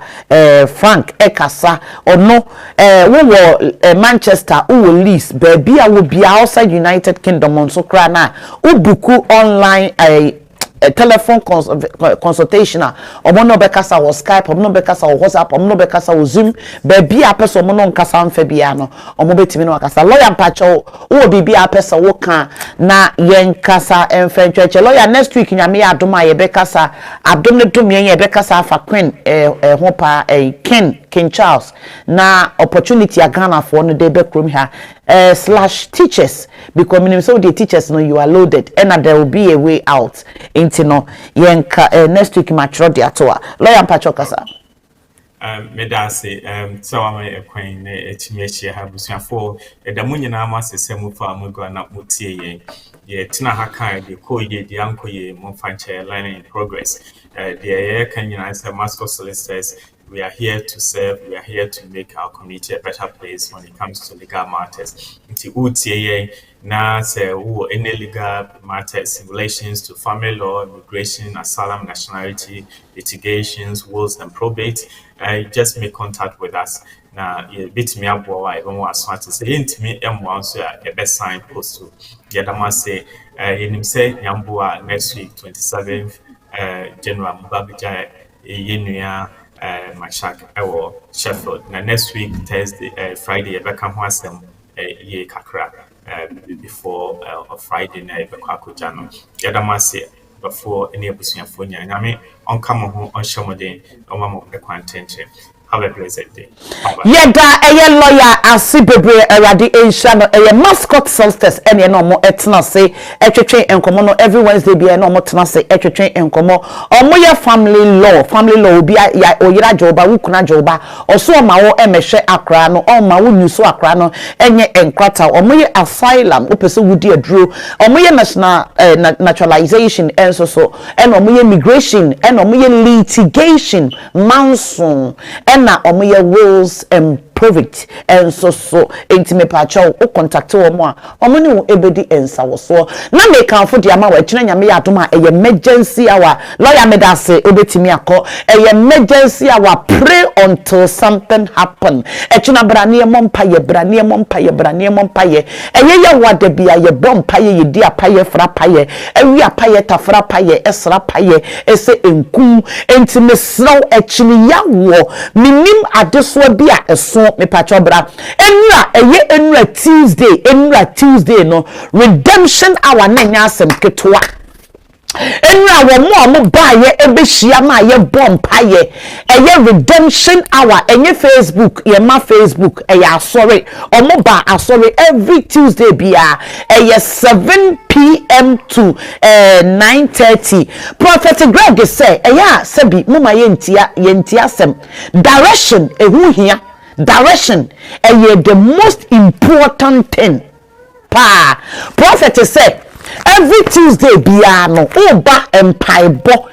Frank Ekasa ono wo Manchester wo Leeds baby a wo bia outside United Kingdom on so kra na ubuku online telephone consultation omo no bekasa wo Skype omo no bekasa wo WhatsApp omo no bekasa wo Zoom baby a person omo no nkasa mfa bia no omo betimi no akasa lawyer mpacho wo bibi a person wo kan na yen kasa emfa ntweche lawyer next week nyame adoma ye bekasa adom ne dom yen ye bekasa afa Queen ho pa King Charles na opportunity a Ghana for no dey backroom here /teachers because minimum so the teachers know you are loaded and there will be a way out into no yenka next week matro de atoa lawyer mpacho kasa me da say so am a kwan etimi ahia ha busuafo da munyina ma sesemu fa amugwa na mutie yen ye tina ha kan de ko ye di anko ye mo fanche learning in progress the ye kan nyina say mascot solicitors. We are here to serve. We are here to make our community a better place when it comes to legal matters. Nti utie na say any legal matters in relations to family law, immigration, asylum, nationality, litigations, wills, and probate. Just make contact with us. Now, you beat me up while I don't want to say into me M1 so a best sign post to Yadama say in say Yambua next week 27th General Mubabija Yenuya Mashak Sheffield. Now next week Thursday Friday Ebeka Hwasem ye kakra before Friday night Ebeka Jano. Yadama say before any abusuafo nyame on come on shomodin on mama ekwantenche. Have a blessed day. Yeda eye lawyer asibebre erade ensha no eye mascot solstice ene no mo etna say etwetwe enkomo no every Wednesday bi ene no mo tena say etwetwe enkomo omo ye family law bi ya oyira joba wukuna joba oso ma wo emehwe akra no o ma wo nyuso akra no enye enkrata omo ye asylum opese wudi aduro omo ye naturalization enso so ene omo ye immigration ene omo ye litigation manson na omoye wills and prove it enso so enti me pa cho o contact wo mo a omo ne wo ebedi ensa wo so na me kan fo dia ma wa kina nyame ya adoma emergency hour lawyer me da se obetimi akọ emergency hour pray until something happen ekina brane mompaye brane mompaye ye wada bia ye bompaye ye di apaye fra paye ewi apaye tafra paye esra paye ese enku enti mesraw ekini ya wo minim adeso bia eso me patcho bra enura Tuesday no redemption hour na nya asem ketwa enura wo mo baye ebehia ma ye bompaye redemption hour enye Facebook ye ma Facebook sorry omo ba sorry every Tuesday bia 7 p.m. to 9:30 Prophet Greg say sebi mama yentia sem direction ehu hia direction the most important thing pa prophet say every Tuesday biano oba empaibo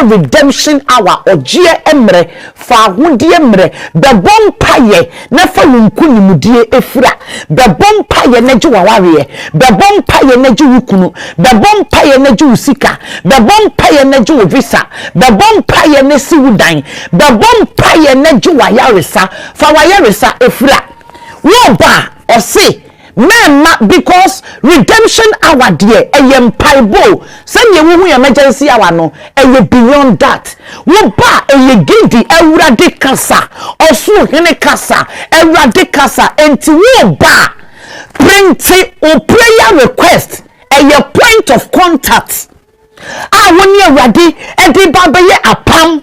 redemption hour ogie emre fa hodie emre be bompaye na fa nkunimudie efura be bompaye na ji waware be bompaye na ji wukunu be bompaye na ji usika be bompaye na ji visa be bompaye na siwudan be bompaye na ji wayaresa fa wayaresa efura wo ba osi Mama, because redemption hour dear, paibo. Send you emergency hour no, beyond that. Woba gidi eradicasa, also hene casa, eradicasa, and to woba print or prayer request, point of contact. When you're ready, babaye apam,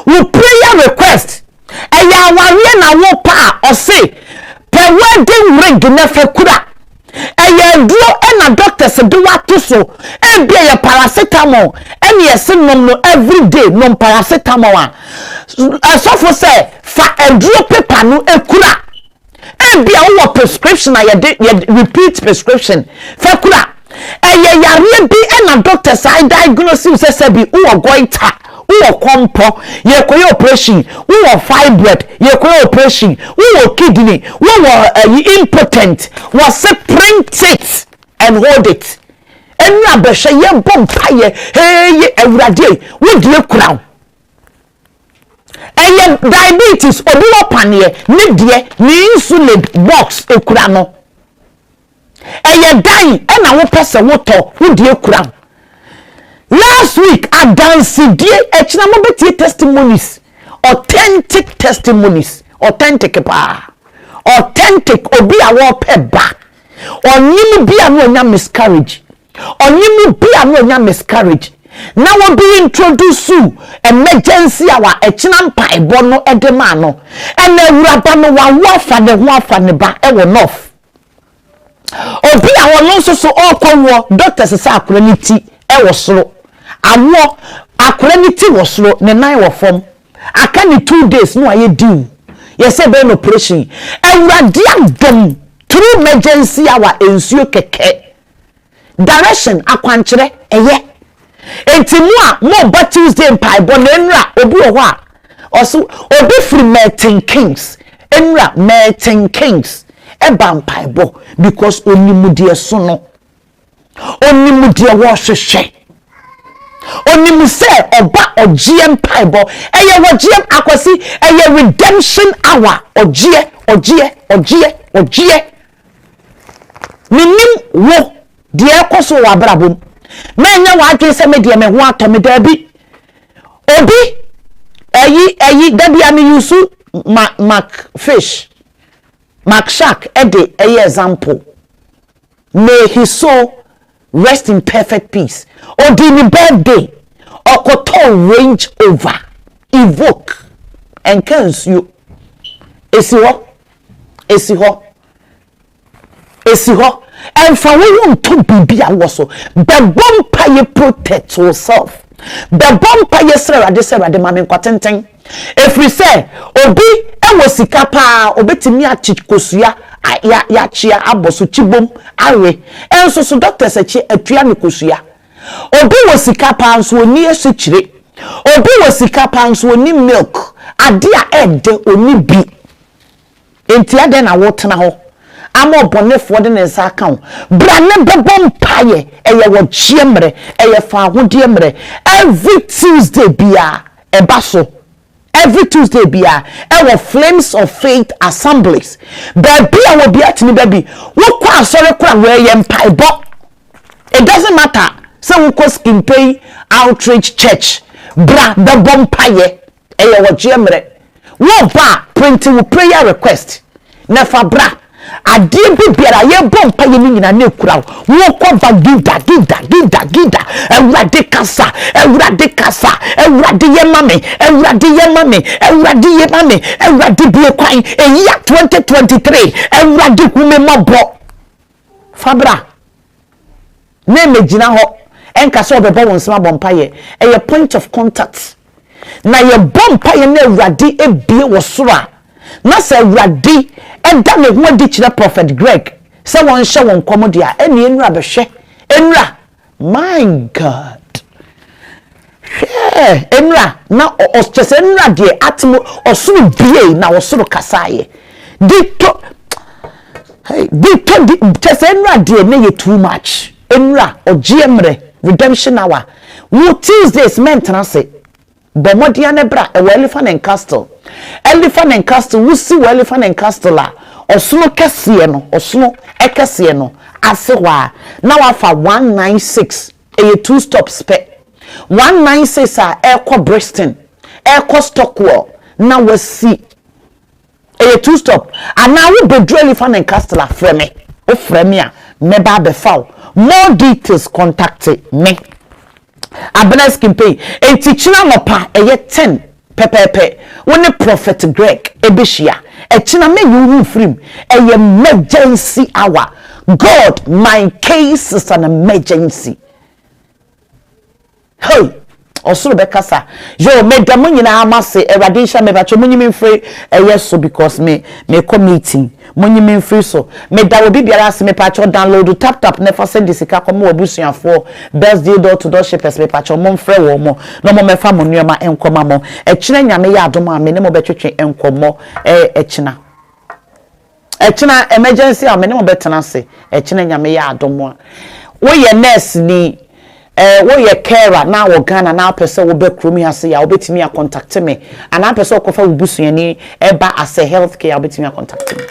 wo prayer request, warrior wopa or say. The wedding ring na fekura duro na doctors do wato so be a paracetamol no every day no paracetamol so for say fa duro paper no ekura be a prescription repeat prescription fekura yare bi na doctors I diagnose say be goiter who compo ye koye operation who fibroid ye koye operation who kidney who impotent was say print it and hold it enu abehwe ye bompaye hey ewurade wo die crown diabetes obi opane ne die ni insulin box ekura no dan na wo pese wo to wo die crown. Last week, I danced a testimonies, authentic testimonies, authentic obi a wo peba, onimu bi anu miscarriage, onimu bi anu miscarriage. Now we be introduced to emergency hour echina mpaibo no edema no, and ewuraba no wafa ne ba ewo nof. Obi a wo no so okwo doctors say akura ni ti ewo soro. Awo akraniti was slow ne nine wa form aka ni 2 days no aye due yes say be operation ewrade adom through emergency hour ensuo keke direction akwankere enti mo ba Tuesday mpaibo na enra obi wo ho a oso obi free Merton Kings enra Merton Kings eba mpaibo because onimudie so no onimudie wo hwehwe onimu say oba ogiem paibo wogiem akwasi redemption hour ogie minim wo de ekoso wa brabom menya wa adwe se me de me ho atomi dabi obi dabi ami yusu mac fish mac shark ede example may his soul rest in perfect peace. Or the birthday, or koto range over, evoke, and cancel you. Esiho, and for we to be a wasso, the bumpire protect yourself. The bumpire sir, the mammy quatenting. If we say, Obi, I was sikapa, obetimia chikosia. Ya chia abosu chibom awe enso so doctor se chi atua ne kosua obi wo sika panso oni esichire obi wo sika panso oni milk ade a ede oni bi entia den na wotena ho ama obonefo de ne nsa aka ho bra ne bebo mpaye eye wo chiemre eye fa ahodie mre every Tuesday bia eba so every Tuesday bia our Flames of Faith assemblies baby our bia tini baby wo kwa asore kwa we ye mpaebo. It doesn't matter so we call Skin Pay Outreach Church bra the bompaye eye wo chiemre wo ba printing with prayer request nefa bra adie bibiara ye bompa ye nyina na ekura wo ko ba gida ewrade kasa ewrade ye mame ewrade bie kwan eya 2023 ewrade kume mabo fabra na megina ho enka so obebo wonsema bompa ye eye point of contact na ye bompa ye na ewrade ebie wo soro a na se ewrade eda ne ho adi kire Prophet Greg se won hye won komodia eni enura behwe enura my God enura na chese enura de atmo osuru bie na osuru kasaye dito chese enura de ne ye too much enura ogiemre redemption hour wo Tuesdays maintenance bomodia ne bra Elephant and Castle wusi Elephant and Castle la osono kese no osono ekese no asewa na wafa 196 a 2 stop spec 196 a ekọ Bristol ekọ Stockwell na wasi a 2 stop ana wo bedru Elephant and Castle freme o freme a meba be foul more details contact me Abena Skin Pay entichina mopa eye 10 pepepe woni Prophet Greg ebeshia echina me you free eye emergency hour. God, my case is an emergency. Hey, osuru bekasa yo me damo nyina amase eradisha me bacho munyi me free yes so because me committee munyi me free so me da obi biara ase me pacho download tap never send this sika komo obusuafo birthday door to door shippers me pacho mo free wo mo no mo mefa mo nuama enkoma mo echina nyame ya adom a me ne mo betwetwe enkomo echina emergency a me ne mo betena se echina nyame ya adom a wo ye nurse ni wo ye carer na wo Ghana na pese wo be kromi ase ya obetimi a contact me ana pese wo kofa wo busuani eba as a healthcare obetimi a contact me